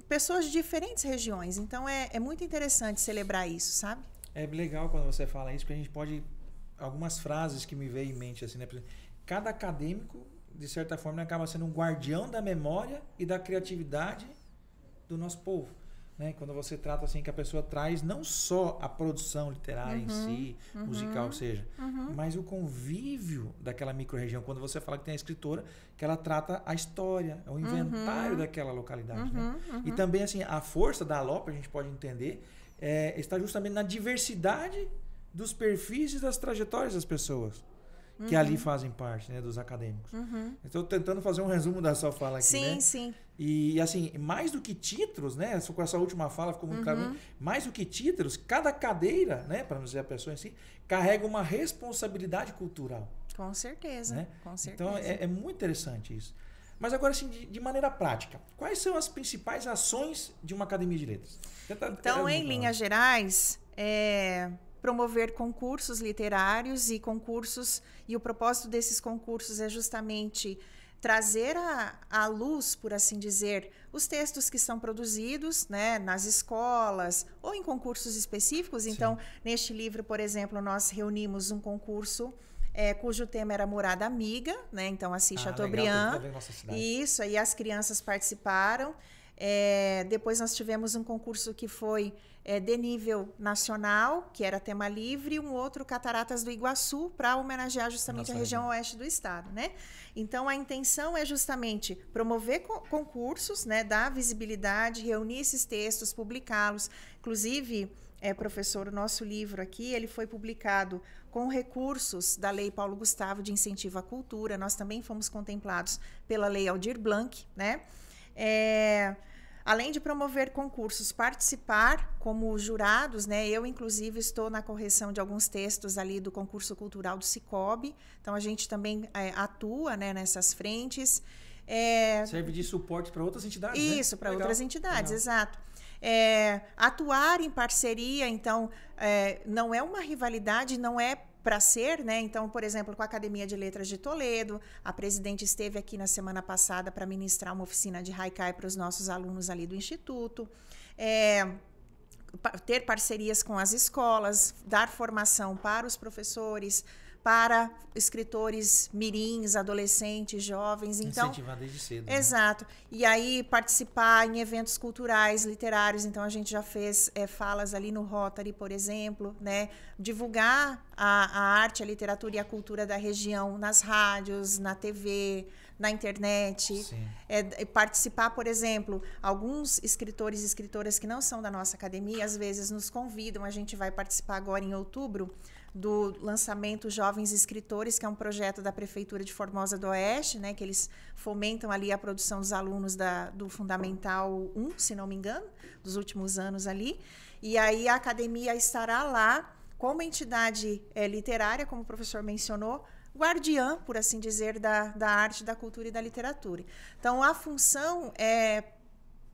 pessoas de diferentes regiões. Então, é muito interessante celebrar isso, sabe? É legal quando você fala isso, porque a gente pode... Algumas frases que me veem em mente, assim, né? Cada acadêmico, de certa forma, acaba sendo um guardião da memória e da criatividade do nosso povo. Né? Quando você trata assim que a pessoa traz não só a produção literária em si, musical, seja, mas o convívio daquela micro-região. Quando você fala que tem a escritora, que ela trata a história, o inventário daquela localidade. Né? E também assim, a força da Alop, a gente pode entender, está justamente na diversidade dos perfis e das trajetórias das pessoas que ali fazem parte, né, dos acadêmicos. Estou tentando fazer um resumo da sua fala aqui, né? Sim. E assim, mais do que títulos, né? Com essa última fala ficou muito claro. Mais do que títulos, cada cadeira, né, para não dizer a pessoa em si, carrega uma responsabilidade cultural. Com certeza, né? Com certeza. Então é muito interessante isso. Mas agora, assim, de maneira prática, quais são as principais ações de uma academia de letras? Então, em linhas gerais, promover concursos literários e o propósito desses concursos é justamente trazer à luz, por assim dizer, os textos que são produzidos, né, nas escolas ou em concursos específicos. Sim. Então, neste livro, por exemplo, nós reunimos um concurso cujo tema era Morada Amiga, né? Então, Assis Chateaubriand. Isso, aí as crianças participaram. Depois nós tivemos um concurso que foi de nível nacional, que era tema livre, e um outro, Cataratas do Iguaçu, para homenagear justamente a região oeste do estado, né? Então, a intenção é justamente promover concursos, né? Dar visibilidade, reunir esses textos, publicá-los. Inclusive, professor, o nosso livro aqui, ele foi publicado com recursos da Lei Paulo Gustavo de Incentivo à Cultura. Nós também fomos contemplados pela Lei Aldir Blanc, né? Além de promover concursos, participar como jurados, né? Eu, inclusive, estou na correção de alguns textos ali do concurso cultural do Cicobi. Então, a gente também atua, né, nessas frentes. Serve de suporte para outras entidades, Isso, né? para outras entidades, exato. Atuar em parceria, então, não é uma rivalidade, não é para ser, né? Então, por exemplo, com a Academia de Letras de Toledo, a presidente esteve aqui na semana passada para ministrar uma oficina de haikai para os nossos alunos ali do Instituto. Ter parcerias com as escolas, dar formação para os professores, para escritores mirins, adolescentes, jovens. Então, incentivar desde cedo. Exato. Né? E aí participar em eventos culturais, literários. Então, a gente já fez falas ali no Rotary, por exemplo, né? Divulgar a arte, a literatura e a cultura da região nas rádios, na TV, na internet. Participar, por exemplo, alguns escritores e escritoras que não são da nossa academia, às vezes nos convidam. A gente vai participar agora em outubro do lançamento Jovens Escritores, que é um projeto da Prefeitura de Formosa do Oeste, né, que eles fomentam ali a produção dos alunos do Fundamental 1, se não me engano, dos últimos anos ali. E aí a academia estará lá como entidade literária, como o professor mencionou, guardiã, por assim dizer, da arte, da cultura e da literatura. Então, a função é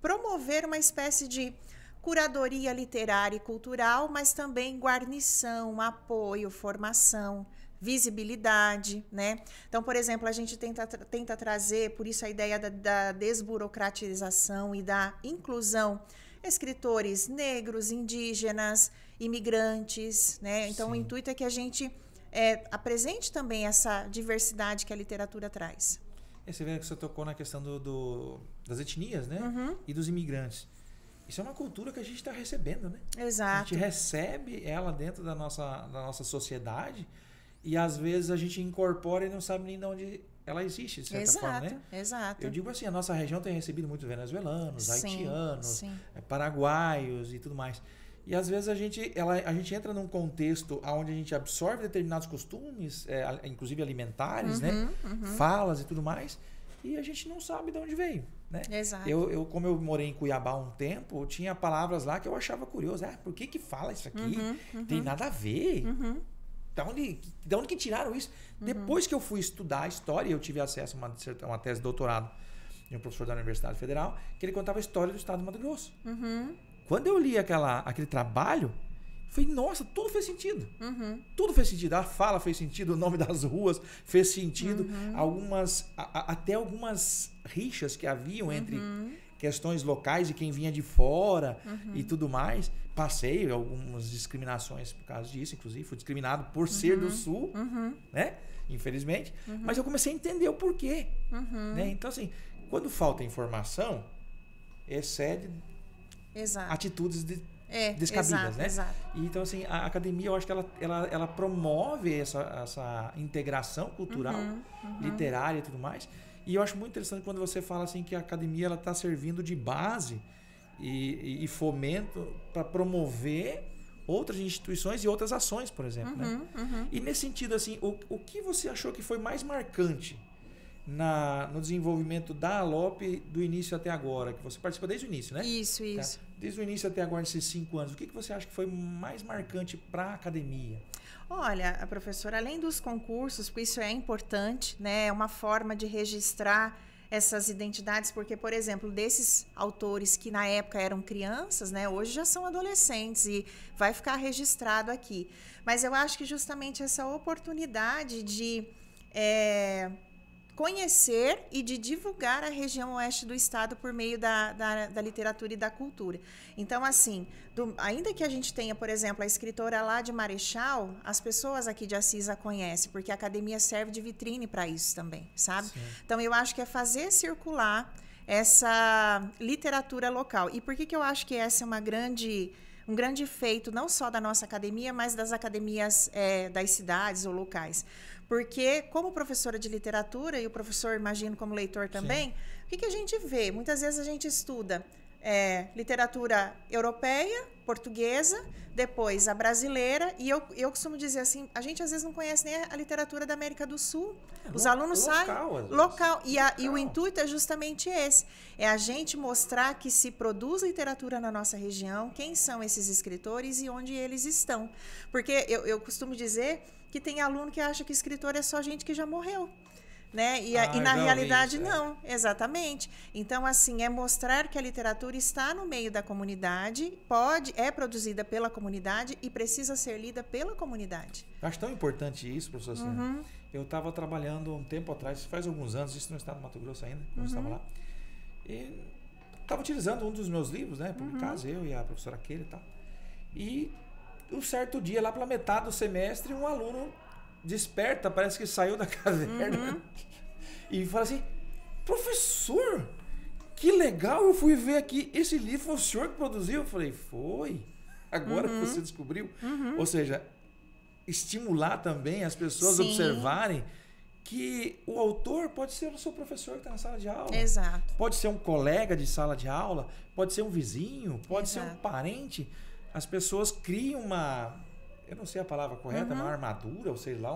promover uma espécie de curadoria literária e cultural, mas também guarnição, apoio, formação, visibilidade, né? Então, por exemplo, a gente tenta trazer, por isso a ideia da desburocratização e da inclusão, escritores negros, indígenas, imigrantes, né? Então, o intuito é que a gente apresente também essa diversidade que a literatura traz. Você vê que você tocou na questão das etnias, né? E dos imigrantes. Isso é uma cultura que a gente está recebendo, né? Exato. A gente recebe ela dentro da nossa sociedade e às vezes a gente incorpora e não sabe nem de onde ela existe, de certa forma, né? Exato. Eu digo assim, a nossa região tem recebido muitos venezuelanos, haitianos, paraguaios e tudo mais. E às vezes a gente entra num contexto onde a gente absorve determinados costumes, inclusive alimentares, né? Falas e tudo mais, e a gente não sabe de onde veio. Né? Exato. Como eu morei em Cuiabá um tempo, tinha palavras lá que eu achava curioso. Por que fala isso aqui? Tem nada a ver. Da onde que tiraram isso? Depois que eu fui estudar história, eu tive acesso a uma tese de doutorado de um professor da Universidade Federal, que ele contava a história do estado do Mato Grosso. Quando eu li aquele trabalho, falei, nossa, tudo fez sentido. Tudo fez sentido. A fala fez sentido, o nome das ruas fez sentido. Até algumas rixas que haviam entre questões locais e quem vinha de fora e tudo mais. Passei algumas discriminações por causa disso, inclusive. Fui discriminado por ser do Sul, né? Infelizmente. Mas eu comecei a entender o porquê. Né? Então, assim, quando falta informação, excede atitudes descabidas, né? Exato. E, então, assim, a academia, eu acho que ela promove essa integração cultural, literária e tudo mais. E eu acho muito interessante quando você fala assim que a academia está servindo de base e fomento para promover outras instituições e outras ações, por exemplo. Né? E nesse sentido, assim, o que você achou que foi mais marcante no desenvolvimento da ALOP do início até agora? Que você participou desde o início, né? Isso. Tá? Desde o início até agora, nesses 5 anos, o que você acha que foi mais marcante para a academia? Olha, professora, além dos concursos, porque isso é importante, né? É uma forma de registrar essas identidades, porque, por exemplo, desses autores que na época eram crianças, né, hoje já são adolescentes e vai ficar registrado aqui. Mas eu acho que justamente essa oportunidade de conhecer e de divulgar a região oeste do estado por meio da literatura e da cultura. Então, assim, ainda que a gente tenha, por exemplo, a escritora lá de Marechal, as pessoas aqui de Assis a conhecem, porque a academia serve de vitrine para isso também, sabe? Sim. Então, eu acho que é fazer circular essa literatura local. E por que eu acho que essa é um grande feito, não só da nossa academia, mas das academias das cidades ou locais? Porque, como professora de literatura, e o professor, imagino, como leitor também, sim, o que a gente vê? Muitas vezes a gente estuda literatura europeia, portuguesa, depois a brasileira, e eu costumo dizer assim, a gente às vezes não conhece nem a literatura da América do Sul. Os alunos saem local. E o intuito é justamente esse, é a gente mostrar que se produz literatura na nossa região, quem são esses escritores e onde eles estão. Porque eu costumo dizer que tem aluno que acha que escritor é só gente que já morreu. Né? E na realidade, não. Exatamente. Então, assim, é mostrar que a literatura está no meio da comunidade, é produzida pela comunidade e precisa ser lida pela comunidade. Eu acho tão importante isso, professor Cine. Eu estava trabalhando um tempo atrás, faz alguns anos, isso no estado do Mato Grosso ainda, quando eu estava lá, e estava utilizando um dos meus livros, né, publicados, eu e a professora Keila e tal. E um certo dia, lá pela metade do semestre, um aluno desperta, parece que saiu da caverna e fala assim: professor, que legal, eu fui ver aqui, esse livro foi o senhor que produziu? Eu falei: foi, agora que você descobriu. Ou seja, estimular também as pessoas a observarem que o autor pode ser o seu professor que está na sala de aula. Exato. Pode ser um colega de sala de aula, pode ser um vizinho, pode ser um parente. As pessoas criam eu não sei a palavra correta, uma armadura, ou sei lá,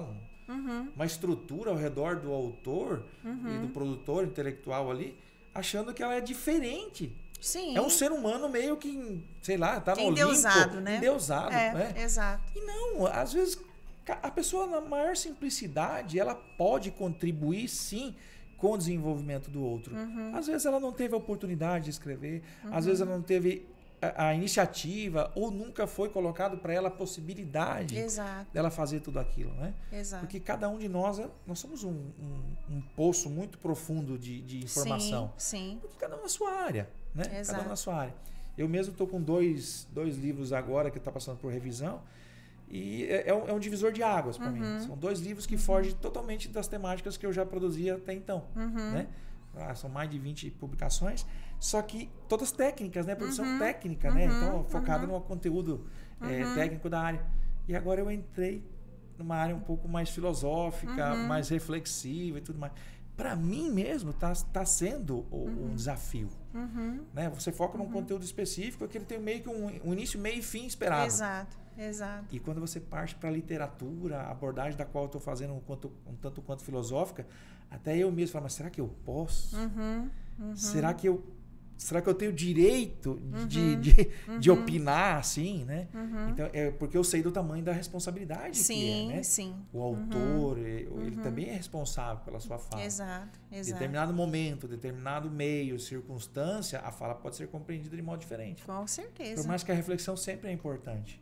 uma estrutura ao redor do autor e do produtor intelectual ali, achando que ela é diferente. Sim. É um ser humano meio que, sei lá, tá no Olimpo. Endeusado, né? Endeusado, né? Exato. E não, às vezes, a pessoa, na maior simplicidade, ela pode contribuir, sim, com o desenvolvimento do outro. Às vezes ela não teve a oportunidade de escrever, às vezes ela não teve a iniciativa, ou nunca foi colocado para ela a possibilidade dela fazer tudo aquilo, né? Exato. Porque cada um de nós somos um poço muito profundo de informação. Sim. Porque cada um na sua área, né? Cada um na sua área. Eu mesmo estou com dois livros agora que está passando por revisão, e é um divisor de águas para mim. São 2 livros que fogem totalmente das temáticas que eu já produzia até então, né? São mais de 20 publicações, só que todas técnicas, né? Produção técnica, né? Então, focada no conteúdo técnico da área. E agora eu entrei numa área um pouco mais filosófica, mais reflexiva e tudo mais. Para mim mesmo, tá sendo um desafio. Né? Você foca num conteúdo específico que ele tem meio que um início, meio e fim esperado. Exato. E quando você parte para a literatura, a abordagem da qual eu estou fazendo um tanto quanto filosófica, até eu mesmo falo: mas será que eu posso? Será que eu tenho direito de opinar assim, né? Então, porque eu sei do tamanho da responsabilidade que é, né? O autor, ele também é responsável pela sua fala. Exato. Determinado momento, determinado meio, circunstância, a fala pode ser compreendida de modo diferente. Com certeza. Por mais que a reflexão sempre é importante,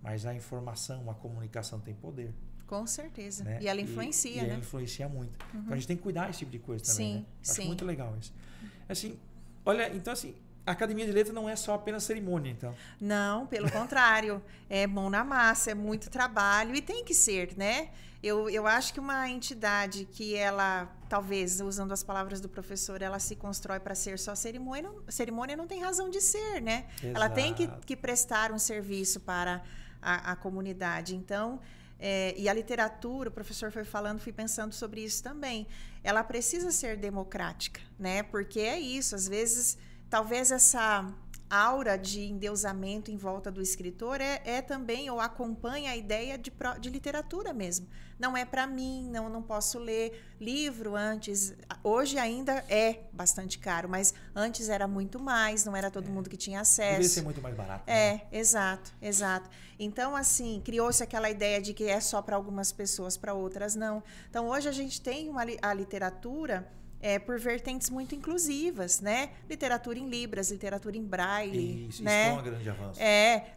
mas a informação, a comunicação tem poder. Com certeza. Né? E ela influencia, né? Ela influencia muito. Então a gente tem que cuidar desse tipo de coisa também, né? Acho muito legal isso. Assim, olha, então assim, a Academia de Letras não é só apenas cerimônia, então. Não, pelo contrário. É mão na massa, é muito trabalho e tem que ser, né? Eu acho que uma entidade que ela, talvez, usando as palavras do professor, ela se constrói para ser só cerimônia não tem razão de ser, né? Exato. Ela tem que prestar um serviço para a comunidade. Então, e a literatura, o professor foi falando, fui pensando sobre isso também. Ela precisa ser democrática, né? Porque é isso, às vezes, talvez aura de endeusamento em volta do escritor é também, ou acompanha a ideia de literatura mesmo. Não é para mim, não posso ler livro antes. Hoje ainda é bastante caro, mas antes era muito mais, não era todo mundo que tinha acesso. Deveria ser muito mais barato. Exato. Então, assim, criou-se aquela ideia de que é só para algumas pessoas, para outras não. Então, hoje a gente tem a literatura... por vertentes muito inclusivas, né? Literatura em Libras, literatura em Braille. Isso né? é um grande avanço.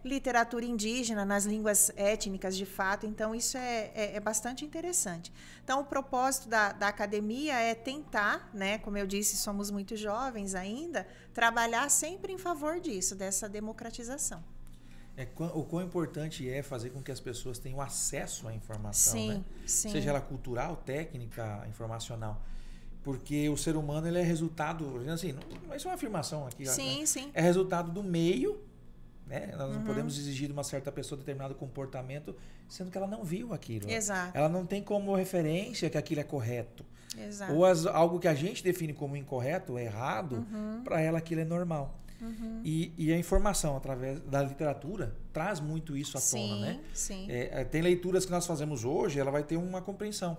Literatura indígena nas línguas étnicas, de fato. Então, isso é bastante interessante. Então, o propósito da academia é tentar, né? Como eu disse, somos muito jovens ainda, trabalhar sempre em favor disso, dessa democratização. O quão importante é fazer com que as pessoas tenham acesso à informação, né? Sim. Seja ela cultural, técnica, informacional. Porque o ser humano ele é resultado, assim, não é uma afirmação aqui, sim, né? sim. É resultado do meio, né? Nós não podemos exigir de uma certa pessoa determinado comportamento, sendo que ela não viu aquilo. Exato. Ela não tem como referência que aquilo é correto. Exato. Ou algo que a gente define como incorreto, errado, para ela aquilo é normal. E a informação através da literatura traz muito isso à tona, né? Sim. Tem leituras que nós fazemos hoje, ela vai ter uma compreensão.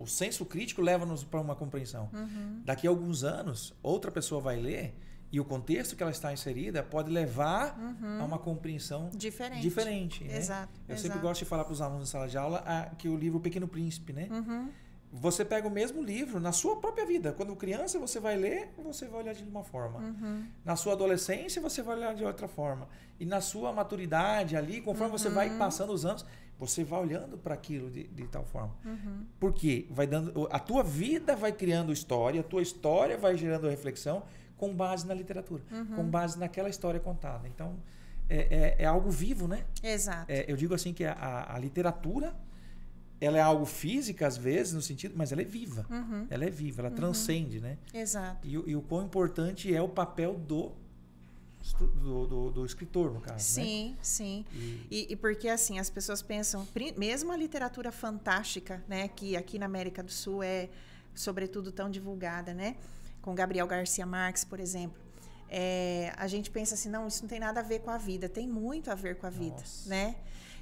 O senso crítico leva-nos para uma compreensão. Daqui a alguns anos, outra pessoa vai ler e o contexto que ela está inserida pode levar a uma compreensão diferente, né? Exato. Eu sempre gosto de falar para os alunos em sala de aula que o livro O Pequeno Príncipe, né? Você pega o mesmo livro na sua própria vida. Quando criança, você vai ler, você vai olhar de uma forma. Na sua adolescência, você vai olhar de outra forma. E na sua maturidade ali, conforme você vai passando os anos, você vai olhando para aquilo de tal forma. Por quê? A tua vida vai criando história, a tua história vai gerando reflexão com base na literatura, com base naquela história contada. Então, é algo vivo, né? Exato. Eu digo assim que a literatura, ela é algo física às vezes, no sentido, mas ela é viva. Ela é viva, ela transcende, né? Exato. E o quão importante é o papel do escritor, no caso, sim, né? Sim. E porque, assim, as pessoas pensam, mesmo a literatura fantástica, né, que aqui na América do Sul é, sobretudo, tão divulgada, né? Com Gabriel Garcia Marques, por exemplo. A gente pensa assim, não, isso não tem nada a ver com a vida. Tem muito a ver com a vida, né?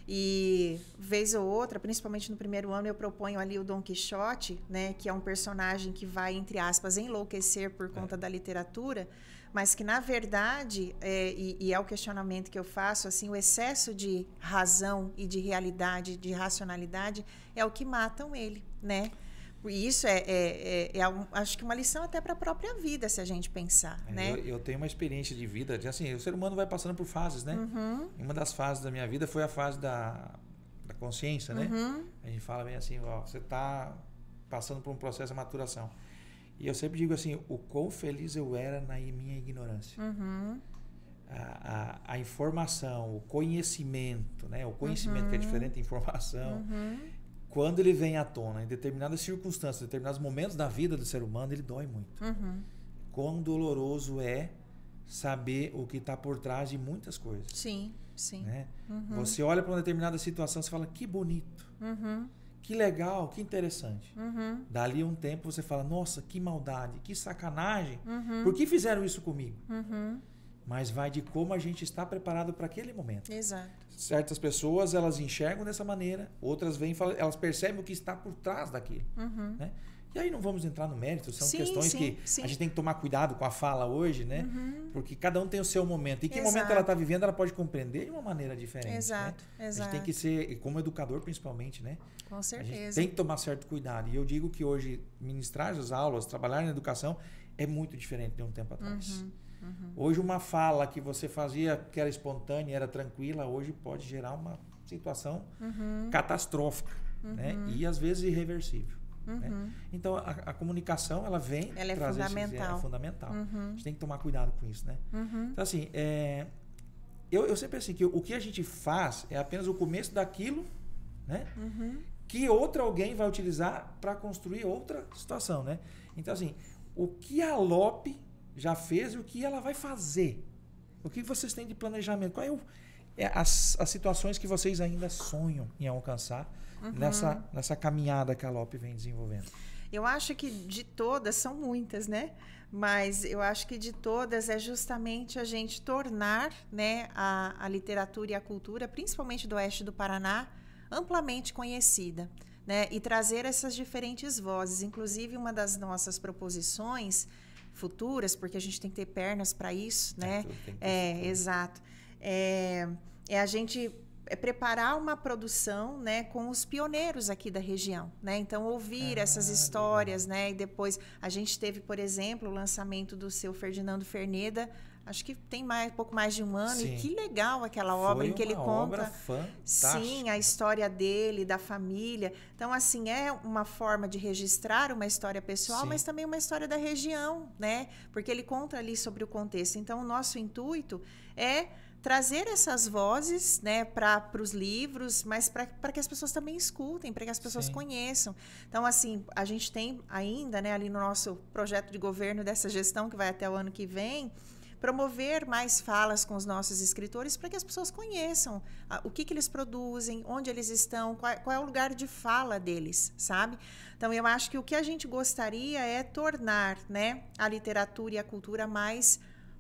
E, vez ou outra, principalmente no primeiro ano, eu proponho ali o Dom Quixote, né, que é um personagem que vai, entre aspas, enlouquecer por conta da literatura, mas que, na verdade, e é o questionamento que eu faço, assim, o excesso de razão e de realidade, de racionalidade, é o que matam ele, né? E isso acho que uma lição até para a própria vida, se a gente pensar, né? Eu tenho uma experiência de vida, assim, o ser humano vai passando por fases, né? Uma das fases da minha vida foi a fase da consciência, né? A gente fala bem assim, ó, você está passando por um processo de maturação. E eu sempre digo assim, o quão feliz eu era na minha ignorância. A informação, o conhecimento, né? O conhecimento que é diferente da informação, quando ele vem à tona, em determinadas circunstâncias, em determinados momentos da vida do ser humano, ele dói muito. Quão doloroso é saber o que está por trás de muitas coisas. Sim. Né? Você olha para uma determinada situação e fala, que bonito, que legal, que interessante. Dali um tempo você fala, nossa, que maldade, que sacanagem, por que fizeram isso comigo? Mas vai de como a gente está preparado para aquele momento. Exato. Certas pessoas, elas enxergam dessa maneira, outras vêm e falam, elas percebem o que está por trás daquilo. Né? E aí não vamos entrar no mérito, são questões que a gente tem que tomar cuidado com a fala hoje, né? Porque cada um tem o seu momento. E que momento ela está vivendo, ela pode compreender de uma maneira diferente. Exato. A gente tem que ser, como educador principalmente, né? Com certeza. A gente tem que tomar certo cuidado. E eu digo que hoje, ministrar as aulas, trabalhar na educação, é muito diferente de um tempo atrás. Hoje uma fala que você fazia que era espontânea, era tranquila, hoje pode gerar uma situação catastrófica, né? E às vezes irreversível. Né? Então a comunicação ela vem trazer fundamental. É fundamental. A gente tem que tomar cuidado com isso, né? Então assim, eu sempre assim que o que a gente faz é apenas o começo daquilo, né? Que alguém vai utilizar para construir outra situação, né? Então assim, o que a Lope já fez e o que ela vai fazer? O que vocês têm de planejamento? Qual as situações que vocês ainda sonham em alcançar nessa caminhada que a Lope vem desenvolvendo? Eu acho que de todas, são muitas, né? Mas eu acho que de todas é justamente a gente tornar, né, a literatura e a cultura, principalmente do oeste do Paraná, amplamente conhecida, né? E trazer essas diferentes vozes. Inclusive, uma das nossas proposições futuras, porque a gente tem que ter pernas para isso, né? Exato. É a gente preparar uma produção, né, com os pioneiros aqui da região, né? Então, ouvir essas histórias, legal. Né? E depois a gente teve, por exemplo, o lançamento do seu Ferdinando Ferneda, acho que tem pouco mais de um ano. Sim. E que legal aquela obra em que ele conta, obra fantástica. Sim, a história dele, da família. Então, assim, é uma forma de registrar uma história pessoal, sim. Mas também uma história da região, né? Porque ele conta ali sobre o contexto. Então, o nosso intuito é trazer essas vozes, né, para os livros, mas para que as pessoas também escutem, para que as pessoas, sim. Conheçam. Então, assim, a gente tem ainda, né, ali no nosso projeto de governo dessa gestão, que vai até o ano que vem, promover mais falas com os nossos escritores para que as pessoas conheçam o que eles produzem, onde eles estão, qual é o lugar de fala deles, sabe? Então, eu acho que o que a gente gostaria é tornar, né, a literatura e a cultura mais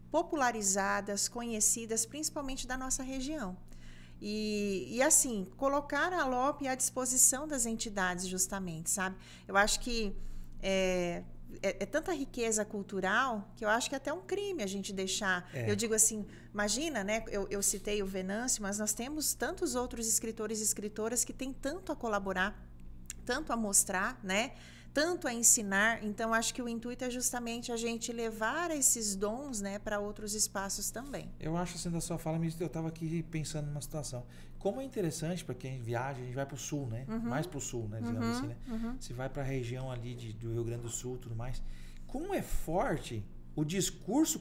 popularizadas, conhecidas, principalmente da nossa região. E assim, colocar a ALOP à disposição das entidades, justamente, sabe? Eu acho que é tanta riqueza cultural que eu acho que é até um crime a gente deixar. Eu digo assim, imagina, né? Eu citei o Venâncio, mas nós temos tantos outros escritores e escritoras que têm tanto a colaborar, tanto a mostrar, né? Tanto a ensinar. Então, acho que o intuito é justamente a gente levar esses dons, né, para outros espaços também. Eu acho, assim, da sua fala, eu estava aqui pensando numa situação. Como é interessante para quem viaja, a gente vai para o sul, né? Uhum. Mais para o sul, né? Digamos assim, né? Uhum. Você vai para a região ali do Rio Grande do Sul e tudo mais. Como é forte o discurso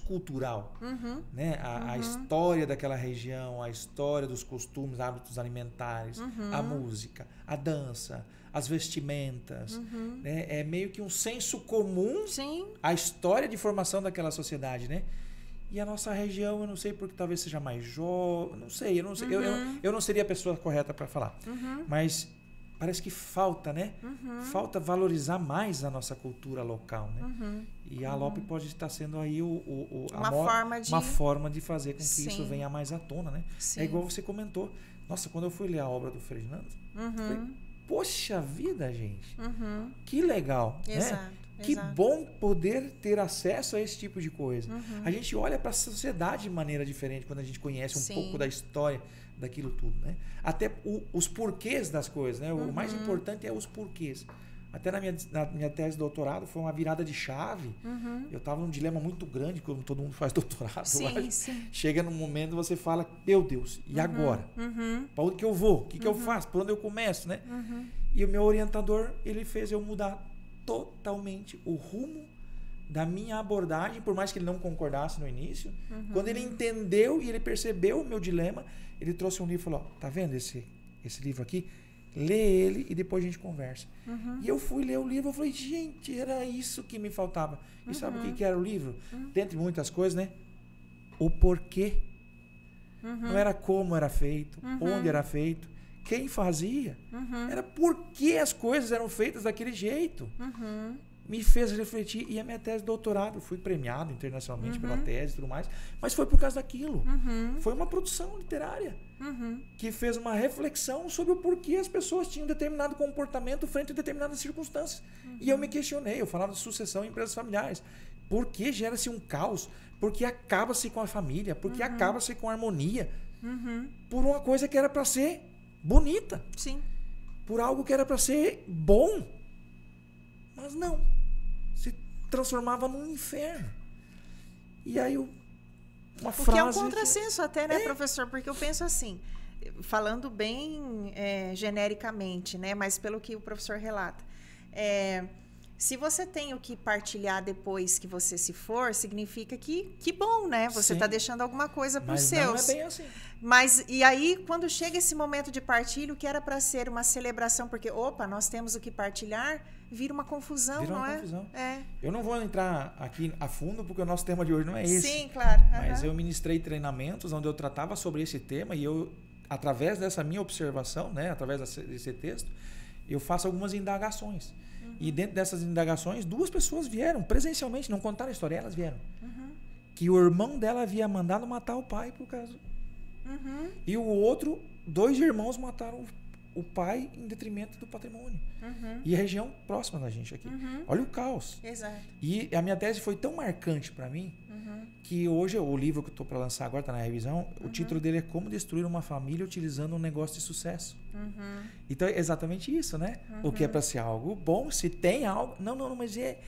cultural, uhum. Né? A história daquela região, a história dos costumes, hábitos alimentares, uhum. A música, a dança, as vestimentas, uhum. Né? É meio que um senso comum. Sim. A história de formação daquela sociedade, né? E a nossa região, eu não sei, porque talvez seja mais jovem, não sei, uhum. eu não seria a pessoa correta para falar, uhum. Mas parece que falta, né? Uhum. Falta valorizar mais a nossa cultura local, né? Uhum. E a ALOP pode estar sendo aí uma forma de fazer com que Sim. isso venha mais à tona, né? Sim. É igual você comentou. Nossa, quando eu fui ler a obra do Ferdinando, falei, poxa vida, gente, uhum. Que legal, Exato. Né? Que bom poder ter acesso a esse tipo de coisa. Uhum. A gente olha para a sociedade de maneira diferente quando a gente conhece um pouco da história daquilo tudo, né? Até os porquês das coisas, né? O mais importante é os porquês. Até na minha tese de doutorado foi uma virada de chave. Uhum. Eu estava num dilema muito grande, como todo mundo faz doutorado. Sim, sim. Chega num momento que você fala, meu Deus, e agora? Uhum. Para onde que eu vou? O que eu faço? Por onde eu começo, né? Uhum. E o meu orientador, ele fez eu mudar totalmente o rumo da minha abordagem, por mais que ele não concordasse no início. Uhum. Quando ele entendeu e ele percebeu o meu dilema, ele trouxe um livro e falou, tá vendo esse livro aqui? Lê ele e depois a gente conversa. Uhum. E eu fui ler o livro e falei, gente, era isso que me faltava. E sabe o que era o livro? Dentre muitas coisas, né? O porquê. Não era como era feito, onde era feito, quem fazia. Era por que as coisas eram feitas daquele jeito. Me fez refletir. E a minha tese de doutorado, fui premiado internacionalmente pela tese e tudo mais, mas foi por causa daquilo. Foi uma produção literária que fez uma reflexão sobre o porquê as pessoas tinham determinado comportamento frente a determinadas circunstâncias. E eu me questionei, eu falava de sucessão em empresas familiares. Por que gera-se um caos? Por que acaba-se com a família? Por que acaba-se com a harmonia? Por uma coisa que era para ser bonita. Sim. Por algo que era para ser bom. Mas não. Se transformava num inferno. E aí uma frase... O que é um contrassenso até, né, professor? Porque eu penso assim, falando bem genericamente, né, mas pelo que o professor relata, se você tem o que partilhar depois que você se for, significa que bom, né? Você está deixando alguma coisa para os seus. Mas não é bem assim. Mas, e aí, quando chega esse momento de partilho, o que era para ser uma celebração, porque, nós temos o que partilhar, vira uma confusão, não é? Confusão. Eu não vou entrar aqui a fundo, porque o nosso tema de hoje não é esse. Sim, claro. Mas eu ministrei treinamentos onde eu tratava sobre esse tema e eu, através dessa minha observação, né, através desse texto, eu faço algumas indagações. E dentro dessas indagações, 2 pessoas vieram presencialmente, não contaram a história, elas vieram. Que o irmão dela havia mandado matar o pai por causa. E o outro, 2 irmãos mataram o pai em detrimento do patrimônio. E a região próxima da gente aqui. Olha o caos. Exato. E a minha tese foi tão marcante para mim que hoje o livro que eu estou para lançar agora, está na revisão, o título dele é Como Destruir uma Família Utilizando um Negócio de Sucesso. Então é exatamente isso, né? O que é para ser algo bom, se tem algo... Não, mas é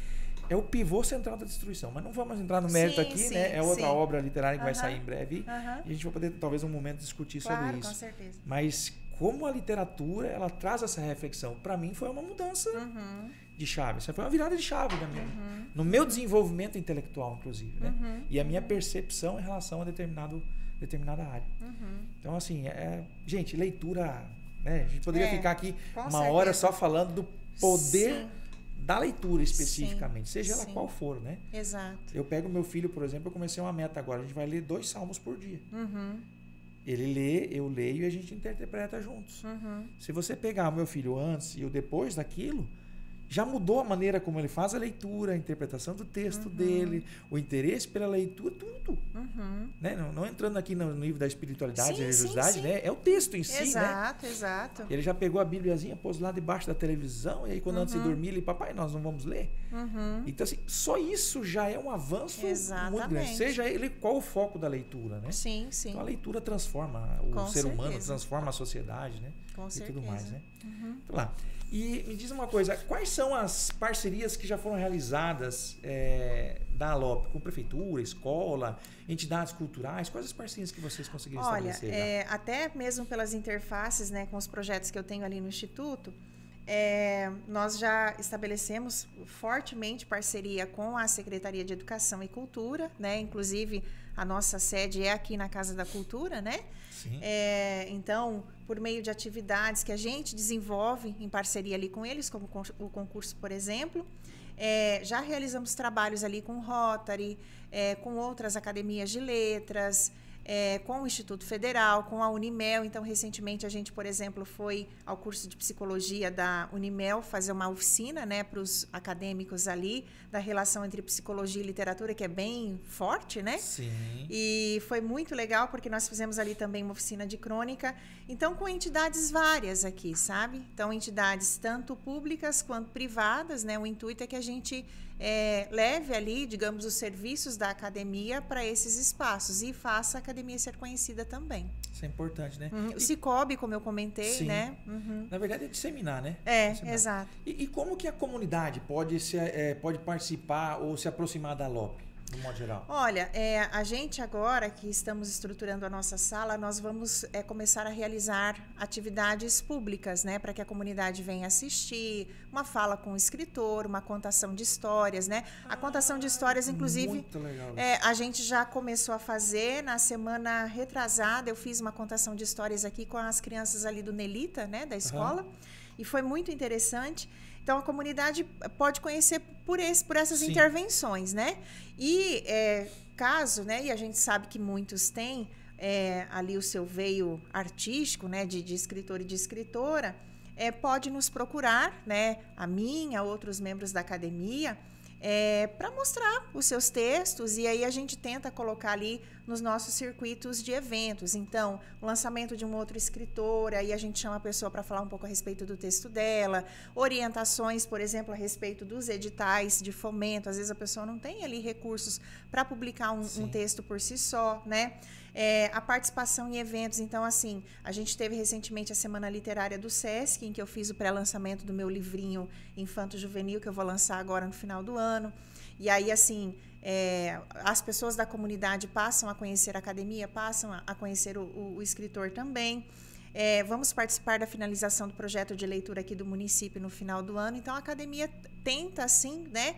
o pivô central da destruição. Mas não vamos entrar no mérito aqui, né? É outra obra literária que vai sair em breve. E a gente vai poder, talvez, um momento discutir sobre isso. Com certeza. Mas como a literatura, ela traz essa reflexão. Para mim, foi uma mudança de chave. Isso foi uma virada de chave no meu desenvolvimento intelectual, inclusive. Né? E a minha percepção em relação a determinada área. Então, assim, gente, leitura... Né? A gente poderia ficar aqui uma hora só falando do poder da leitura especificamente, seja ela qual for, né? Exato. Eu pego meu filho, por exemplo, eu comecei uma meta agora, a gente vai ler 2 salmos por dia. Ele lê, eu leio e a gente interpreta juntos. Se você pegar o meu filho antes e o depois daquilo, já mudou a maneira como ele faz a leitura, a interpretação do texto dele, o interesse pela leitura, tudo. Né? Não entrando aqui no nível da espiritualidade, da religiosidade, né? É o texto em si, exato, né? Exato. Ele já pegou a Bíbliazinha, pôs lá debaixo da televisão, e aí quando antes de dormir, ele, papai, nós não vamos ler? Então, assim, só isso já é um avanço muito grande. Seja ele qual o foco da leitura, né? Sim. Então, a leitura transforma o ser humano, transforma a sociedade, né? Com certeza. Tudo mais, né? Então, lá. E me diz uma coisa, quais são as parcerias que já foram realizadas da ALOP com prefeitura, escola, entidades culturais? Quais as parcerias que vocês conseguiram estabelecer? Olha, até mesmo pelas interfaces, né, com os projetos que eu tenho ali no Instituto, nós já estabelecemos fortemente parceria com a Secretaria de Educação e Cultura, né? Inclusive, a nossa sede é aqui na Casa da Cultura, né? Sim. Então, por meio de atividades que a gente desenvolve em parceria ali com eles, como o concurso, por exemplo, já realizamos trabalhos ali com o Rotary, com outras academias de letras, com o Instituto Federal, com a Unimel. Então, recentemente, a gente, por exemplo, foi ao curso de psicologia da Unimel fazer uma oficina, né, para os acadêmicos ali, da relação entre psicologia e literatura, que é bem forte, né? Sim. E foi muito legal, porque nós fizemos ali também uma oficina de crônica. Então, com entidades várias aqui, sabe? Então, entidades tanto públicas quanto privadas, né? O intuito é que a gente leve ali, digamos, os serviços da academia para esses espaços e faça a academia ser conhecida também. Isso é importante, né? O Cicobi, como eu comentei, sim, né? Na verdade é disseminar, né? Disseminar. Exato. E como que a comunidade pode participar ou se aproximar da ALOP, no modo geral? Olha, a gente agora que estamos estruturando a nossa sala, nós vamos começar a realizar atividades públicas, né? Para que a comunidade venha assistir, uma fala com o escritor, uma contação de histórias, né? A contação de histórias, inclusive, muito legal. A gente já começou a fazer. Na semana retrasada, eu fiz uma contação de histórias aqui com as crianças ali do Nelita, né? Da escola. E foi muito interessante. Então, a comunidade pode conhecer por essas intervenções, né? E caso, né? E a gente sabe que muitos têm ali o seu veio artístico, né? De escritor e de escritora, pode nos procurar, né? A mim, a outros membros da academia, para mostrar os seus textos, e aí a gente tenta colocar ali nos nossos circuitos de eventos. Então, o lançamento de um outro escritor, aí a gente chama a pessoa para falar um pouco a respeito do texto dela, orientações, por exemplo, a respeito dos editais de fomento. Às vezes a pessoa não tem ali recursos para publicar um texto por si só, né? A participação em eventos. Então, assim, a gente teve recentemente a Semana Literária do SESC, em que eu fiz o pré-lançamento do meu livrinho Infanto Juvenil, que eu vou lançar agora no final do ano. E aí, assim, as pessoas da comunidade passam a conhecer a academia, passam a conhecer o escritor também. Vamos participar da finalização do projeto de leitura aqui do município no final do ano. Então, a academia tenta, assim, né?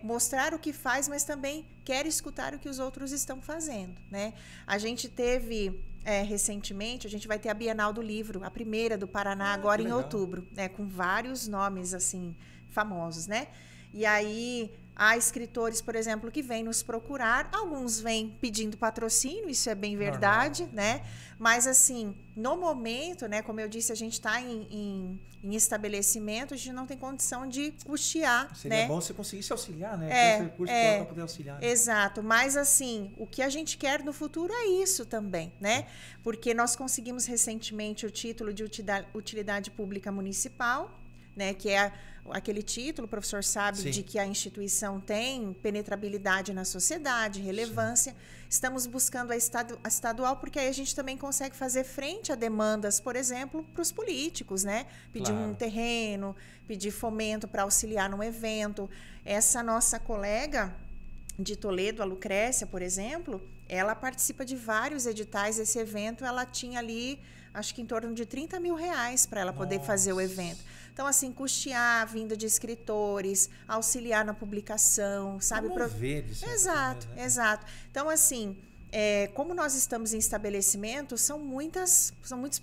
Mostrar o que faz, mas também quer escutar o que os outros estão fazendo, né? A gente teve recentemente, a gente vai ter a Bienal do Livro, a primeira do Paraná, agora em outubro, né? Com vários nomes assim famosos, né? E aí há escritores, por exemplo, que vêm nos procurar, alguns vêm pedindo patrocínio, isso é bem verdade, Normal. né? Mas assim, no momento, né, como eu disse, a gente está em estabelecimento, a gente não tem condição de custear, Seria né? bom você conseguisse auxiliar, né? É, ter esse recurso é. para poder auxiliar. Né? Exato, mas assim, o que a gente quer no futuro é isso também, né? Porque nós conseguimos recentemente o título de utilidade pública municipal, né? Que é aquele título, o professor sabe, Sim. de que a instituição tem penetrabilidade na sociedade, relevância. Sim. Estamos buscando a estadual, porque aí a gente também consegue fazer frente a demandas, por exemplo, para os políticos, né? Pedir um terreno, pedir fomento para auxiliar num evento. Essa nossa colega de Toledo, a Lucrécia, por exemplo, ela participa de vários editais. Esse evento, ela tinha ali, acho que em torno de R$30 mil para ela poder fazer o evento. Então, assim, custear a vinda de escritores, auxiliar na publicação, sabe? Promover, exato, né? Exato. Então, assim, como nós estamos em estabelecimento, são muitos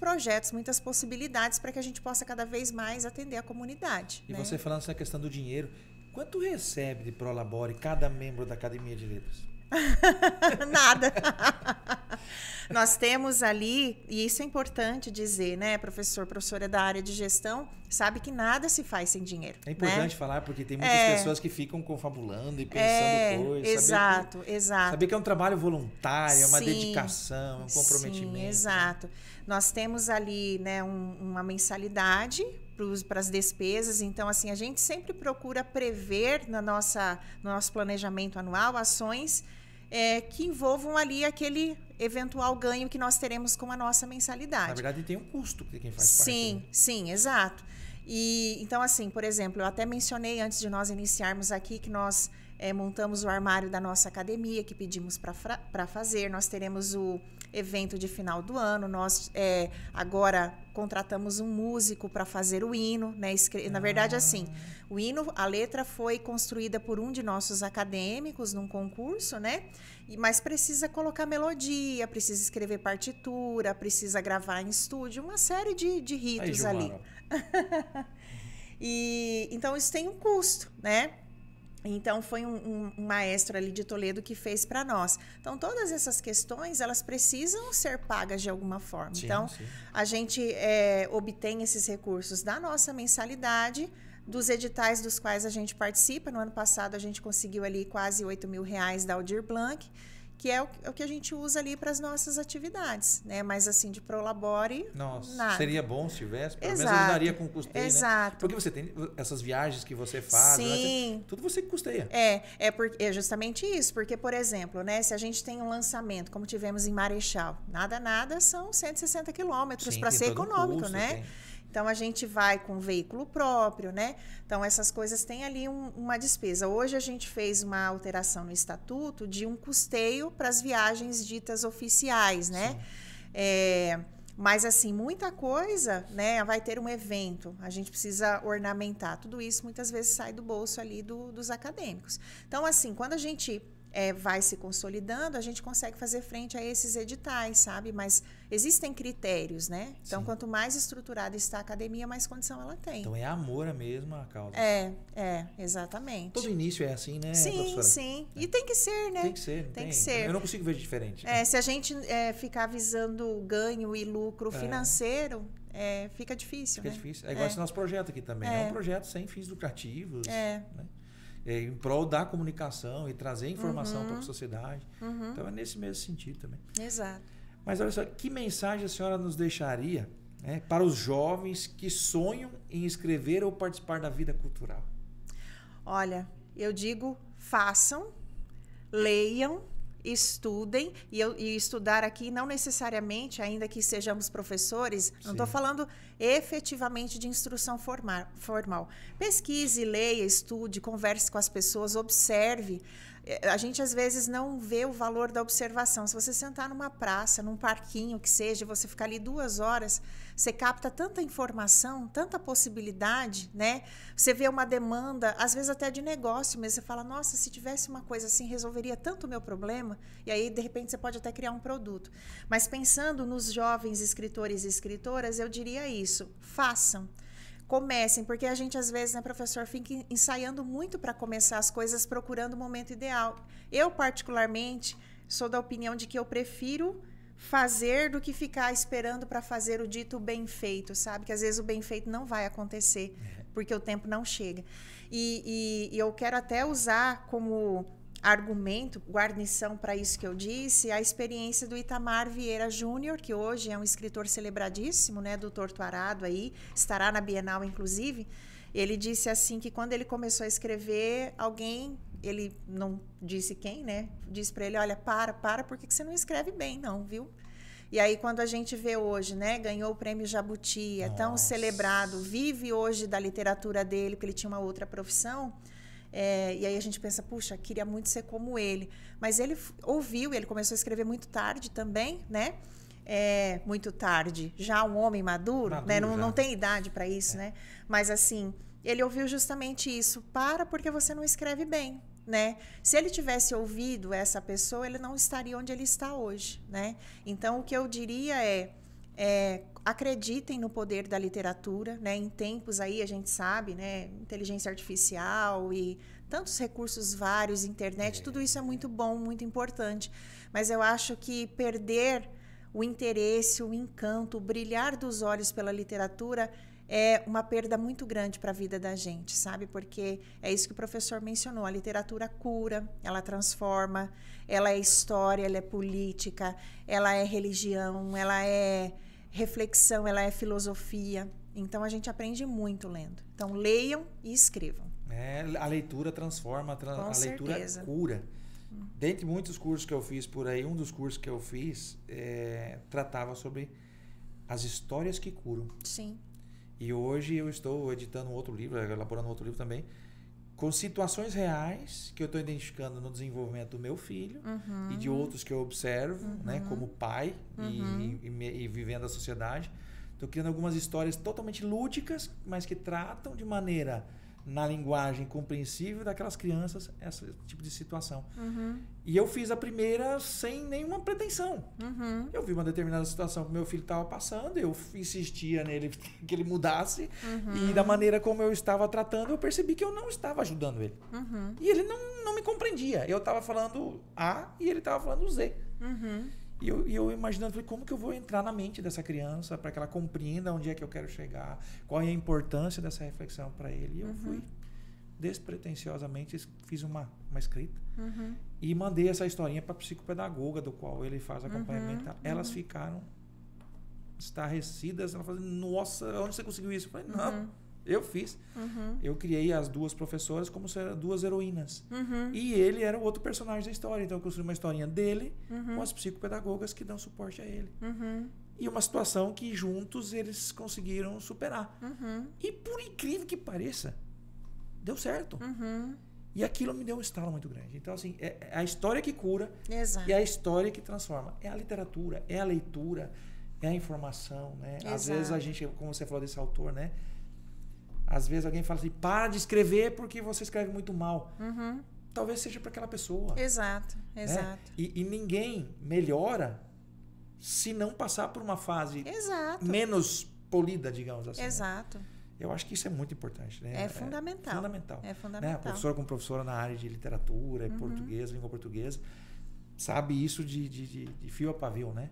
projetos, muitas possibilidades para que a gente possa cada vez mais atender a comunidade. E né? você falando essa questão do dinheiro, quanto recebe de Prolabore cada membro da Academia de Letras? Nada. Nós temos ali, e isso é importante dizer, né, professora da área de gestão, sabe que nada se faz sem dinheiro. É importante falar, porque tem muitas pessoas que ficam confabulando e pensando coisas. Exato. Saber que é um trabalho voluntário, é uma dedicação, é um comprometimento. Sim, exato. Nós temos ali, né, uma mensalidade para as despesas, então assim, a gente sempre procura prever no nosso planejamento anual ações que envolvam ali aquele eventual ganho que nós teremos com a nossa mensalidade. Na verdade, tem um custo de quem faz parte. Sim, sim, exato. E então, assim, por exemplo, eu até mencionei antes de nós iniciarmos aqui que nós montamos o armário da nossa academia, que pedimos para fazer. Nós teremos o evento de final do ano. Nós agora contratamos um músico para fazer o hino, né? Na verdade, assim, o hino, a letra foi construída por um de nossos acadêmicos num concurso, né? Mas precisa colocar melodia, precisa escrever partitura, precisa gravar em estúdio, uma série de ritos ali. E então isso tem um custo, né? Então, foi um maestro ali de Toledo que fez para nós. Então, todas essas questões, elas precisam ser pagas de alguma forma. Sim, então, sim. A gente obtém esses recursos da nossa mensalidade, dos editais dos quais a gente participa. No ano passado, a gente conseguiu ali quase R$8 mil da Aldir Blanc, que é o que a gente usa ali para as nossas atividades, né? Mas assim, de Prolabore, nada. Seria bom se tivesse, pelo menos Exato. ajudaria com o custeio, Exato. né? Porque você tem essas viagens que você faz, sim. Né? Tudo você que custeia. É justamente isso, porque, por exemplo, né, se a gente tem um lançamento, como tivemos em Marechal, nada, são 160 quilômetros para ser econômico, né? Tem. Então, a gente vai com veículo próprio, né? Então, essas coisas têm ali uma despesa. Hoje, a gente fez uma alteração no estatuto de um custeio para as viagens ditas oficiais, né? Mas, assim, muita coisa, né? Vai ter um evento, a gente precisa ornamentar. Tudo isso, muitas vezes, sai do bolso ali dos acadêmicos. Então, assim, quando a gente vai se consolidando, a gente consegue fazer frente a esses editais, sabe? Mas existem critérios, né? Então, sim, quanto mais estruturada está a academia, mais condição ela tem. Então, é amor mesmo a causa. Exatamente. Todo início é assim, né, sim, professora? Sim. E tem que ser, né? Tem que ser. Tem que ser. Eu não consigo ver diferente. Se a gente ficar visando ganho e lucro financeiro, fica difícil, Fica né? difícil. É igual esse nosso projeto aqui também. É um projeto sem fins lucrativos, né? Em prol da comunicação e trazer informação para a sociedade. Então, é nesse mesmo sentido também. Exato. Mas olha só, que mensagem a senhora nos deixaria, né, para os jovens que sonham em escrever ou participar da vida cultural? Olha, eu digo, façam, leiam, estudem, e estudar aqui não necessariamente, ainda que sejamos professores, não estou falando efetivamente de instrução formal. Pesquise, leia, estude, converse com as pessoas, observe. A gente, às vezes, não vê o valor da observação. Se você sentar numa praça, num parquinho que seja, você ficar ali 2 horas, você capta tanta informação, tanta possibilidade, né? Você vê uma demanda, às vezes até de negócio mesmo. Você fala, nossa, se tivesse uma coisa assim, resolveria tanto o meu problema. E aí, de repente, você pode até criar um produto. Mas pensando nos jovens escritores e escritoras, eu diria isso. Façam. comecem, porque a gente às vezes, né, professor, fica ensaiando muito para começar as coisas, procurando o momento ideal. Eu, particularmente, sou da opinião de que eu prefiro fazer do que ficar esperando para fazer o dito bem feito, sabe? Que às vezes o bem feito não vai acontecer, porque o tempo não chega. E eu quero até usar como argumento, guarnição para isso que eu disse, a experiência do Itamar Vieira Júnior, que hoje é um escritor celebradíssimo, né, do Torto Arado aí, estará na Bienal, inclusive. Ele disse assim que quando ele começou a escrever, alguém, ele não disse quem, né, disse para ele, olha, para, porque você não escreve bem, não, viu? E aí, quando a gente vê hoje, né, ganhou o prêmio Jabuti, é tão celebrado, vive hoje da literatura dele, porque ele tinha uma outra profissão. E aí a gente pensa, puxa, queria muito ser como ele. Mas ele ouviu, ele começou a escrever muito tarde também, né? Muito tarde. Já um homem maduro né? Não tem idade para isso, né? Mas assim, ele ouviu justamente isso. Porque você não escreve bem, né? Se ele tivesse ouvido essa pessoa, ele não estaria onde ele está hoje, né? Então, o que eu diria acreditem no poder da literatura, né? Em tempos aí, a gente sabe, né? Inteligência artificial e tantos recursos vários, internet, tudo isso é muito bom, muito importante. Mas eu acho que perder o interesse, o encanto, o brilhar dos olhos pela literatura é uma perda muito grande para a vida da gente, sabe? Porque é isso que o professor mencionou, a literatura cura, ela transforma, ela é história, ela é política, ela é religião, ela é reflexão, ela é filosofia. Então, a gente aprende muito lendo. Então, leiam e escrevam. A leitura transforma, a leitura cura. Dentre muitos cursos que eu fiz por aí, um dos cursos que eu fiz tratava sobre as histórias que curam. Sim. E hoje eu estou editando um outro livro, elaborando um outro livro também, com situações reais que eu estou identificando no desenvolvimento do meu filho e de outros que eu observo, né, como pai e vivendo a sociedade. Estou criando algumas histórias totalmente lúdicas, mas que tratam de maneira, na linguagem compreensível daquelas crianças, esse tipo de situação. E eu fiz a primeira sem nenhuma pretensão. Eu vi uma determinada situação que meu filho estava passando, eu insistia nele que ele mudasse, e da maneira como eu estava tratando, eu percebi que eu não estava ajudando ele. E ele não me compreendia. Eu estava falando A e ele estava falando Z. E eu imaginando, falei, como que eu vou entrar na mente dessa criança para que ela compreenda onde é que eu quero chegar, qual é a importância dessa reflexão para ele. E eu fui despretensiosamente, fiz uma escrita e mandei essa historinha para a psicopedagoga, do qual ele faz acompanhamento. Elas ficaram estarrecidas, ela falou, nossa, onde você conseguiu isso? Eu falei, não, eu fiz. Eu criei as duas professoras como duas heroínas. E ele era o outro personagem da história. Então eu construí uma historinha dele com as psicopedagogas que dão suporte a ele. E uma situação que juntos eles conseguiram superar. E por incrível que pareça, deu certo. E aquilo me deu um estalo muito grande. Então, assim, é a história que cura. Exato. E a história que transforma. É a literatura, é a leitura, é a informação, né? Às vezes a gente, como você falou desse autor, né? Às vezes alguém fala assim, para de escrever porque você escreve muito mal. Talvez seja para aquela pessoa. Exato. E ninguém melhora se não passar por uma fase menos polida, digamos assim. Exato. Né? Eu acho que isso é muito importante. Né? É fundamental. É fundamental. Né? A professora como professora na área de literatura, português, língua portuguesa, sabe isso de fio a pavio, né?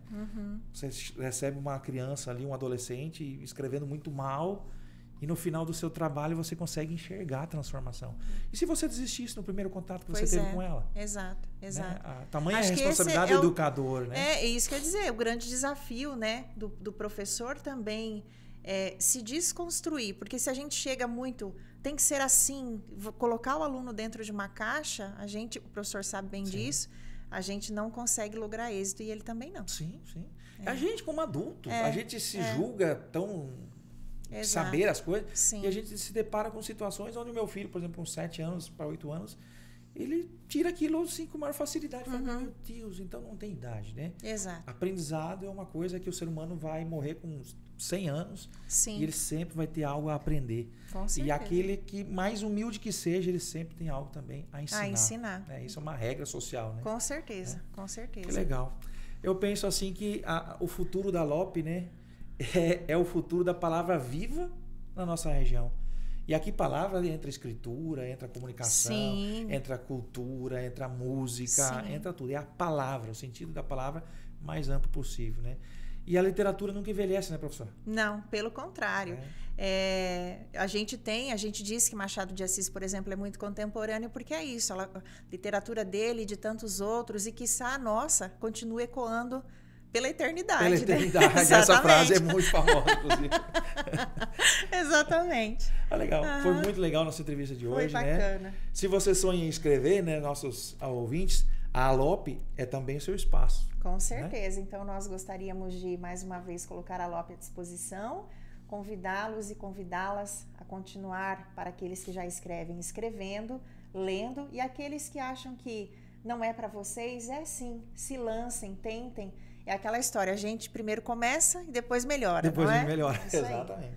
Você recebe uma criança ali, um adolescente, escrevendo muito mal, e no final do seu trabalho você consegue enxergar a transformação. E se você desistisse no primeiro contato que você teve com ela? Exato. Né? A tamanha responsabilidade do educador, né? Isso quer dizer, o grande desafio, né, do professor também é se desconstruir. Porque se a gente chega muito, tem que ser assim, colocar o aluno dentro de uma caixa, o professor sabe bem disso, a gente não consegue lograr êxito e ele também não. Sim. A gente como adulto, a gente se julga tão... saber as coisas, e a gente se depara com situações onde o meu filho, por exemplo, com 7 anos para 8 anos, ele tira aquilo assim com maior facilidade. Fala, meu Deus, então não tem idade, né? Exato. Aprendizado é uma coisa que o ser humano vai morrer com 100 anos e ele sempre vai ter algo a aprender. Com certeza. E aquele que, mais humilde que seja, ele sempre tem algo também a ensinar. Né? Isso é uma regra social, né? Com certeza, com certeza. Que legal. Eu penso assim que o futuro da LOP, né? É o futuro da palavra viva na nossa região. E aqui palavra entra escritura, entra comunicação, Sim. entra cultura, entra música, Sim. entra tudo. É a palavra, o sentido da palavra mais amplo possível, né? E a literatura nunca envelhece, né, professor? Não, pelo contrário. A gente diz que Machado de Assis, por exemplo, é muito contemporâneo porque é isso, a literatura dele e de tantos outros, e quiçá a nossa continua ecoando pela eternidade. Pela eternidade. Né? Essa frase é muito famosa, inclusive. Exatamente. Legal. Foi muito legal a nossa entrevista de hoje, Foi bacana. Né? Se você sonha em escrever, né, nossos ouvintes, a Alope é também o seu espaço. Com certeza. Né? Então, nós gostaríamos de, mais uma vez, colocar a Alope à disposição, convidá-los e convidá-las a continuar, para aqueles que já escrevem, escrevendo, lendo, e aqueles que acham que não é para vocês, é sim, se lancem, tentem. É aquela história, a gente primeiro começa e depois melhora, depois não é? melhora, exatamente.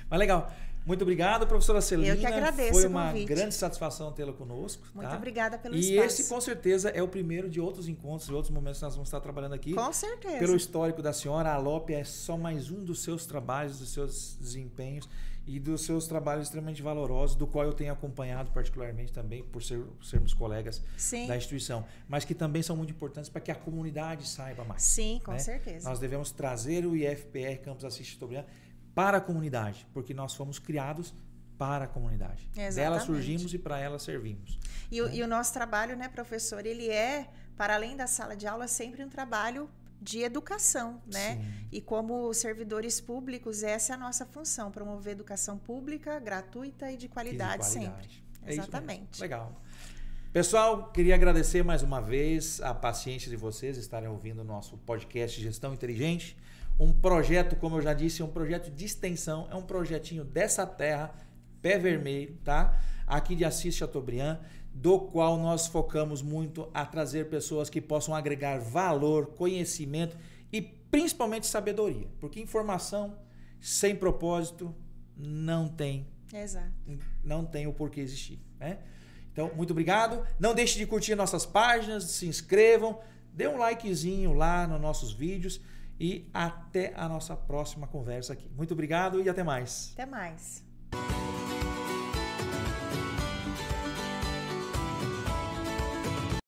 Mas legal. Muito obrigado, professora Celina. Eu que agradeço. Foi uma grande satisfação tê-la conosco. Muito obrigada pelo espaço. E esse, com certeza, é o primeiro de outros encontros, de outros momentos que nós vamos estar trabalhando aqui. Com certeza. Pelo histórico da senhora, a Alope é só mais um dos seus trabalhos, dos seus desempenhos e dos seus trabalhos extremamente valorosos, do qual eu tenho acompanhado particularmente também, por sermos colegas da instituição, mas que também são muito importantes para que a comunidade saiba mais. Sim, com certeza. Nós devemos trazer o IFPR Campus Assis Chateaubriand para a comunidade, porque nós fomos criados para a comunidade. Exatamente. Dela surgimos e para ela servimos. E o nosso trabalho, né, professor, ele é, para além da sala de aula, sempre um trabalho de educação, né? Sim. E como servidores públicos, essa é a nossa função, promover educação pública, gratuita e de qualidade, sempre. É exatamente. Isso mesmo. Legal. Pessoal, queria agradecer mais uma vez a paciência de vocês estarem ouvindo o nosso podcast Gestão Inteligente. Um projeto, como eu já disse, é um projeto de extensão, é um projetinho dessa terra, pé vermelho, tá? Aqui de Assis Chateaubriand, do qual nós focamos muito a trazer pessoas que possam agregar valor, conhecimento e principalmente sabedoria. Porque informação sem propósito não tem. Exato. Não tem o porquê existir, né? Então, muito obrigado. Não deixe de curtir nossas páginas, se inscrevam, dê um likezinho lá nos nossos vídeos e até a nossa próxima conversa aqui. Muito obrigado e até mais. Até mais.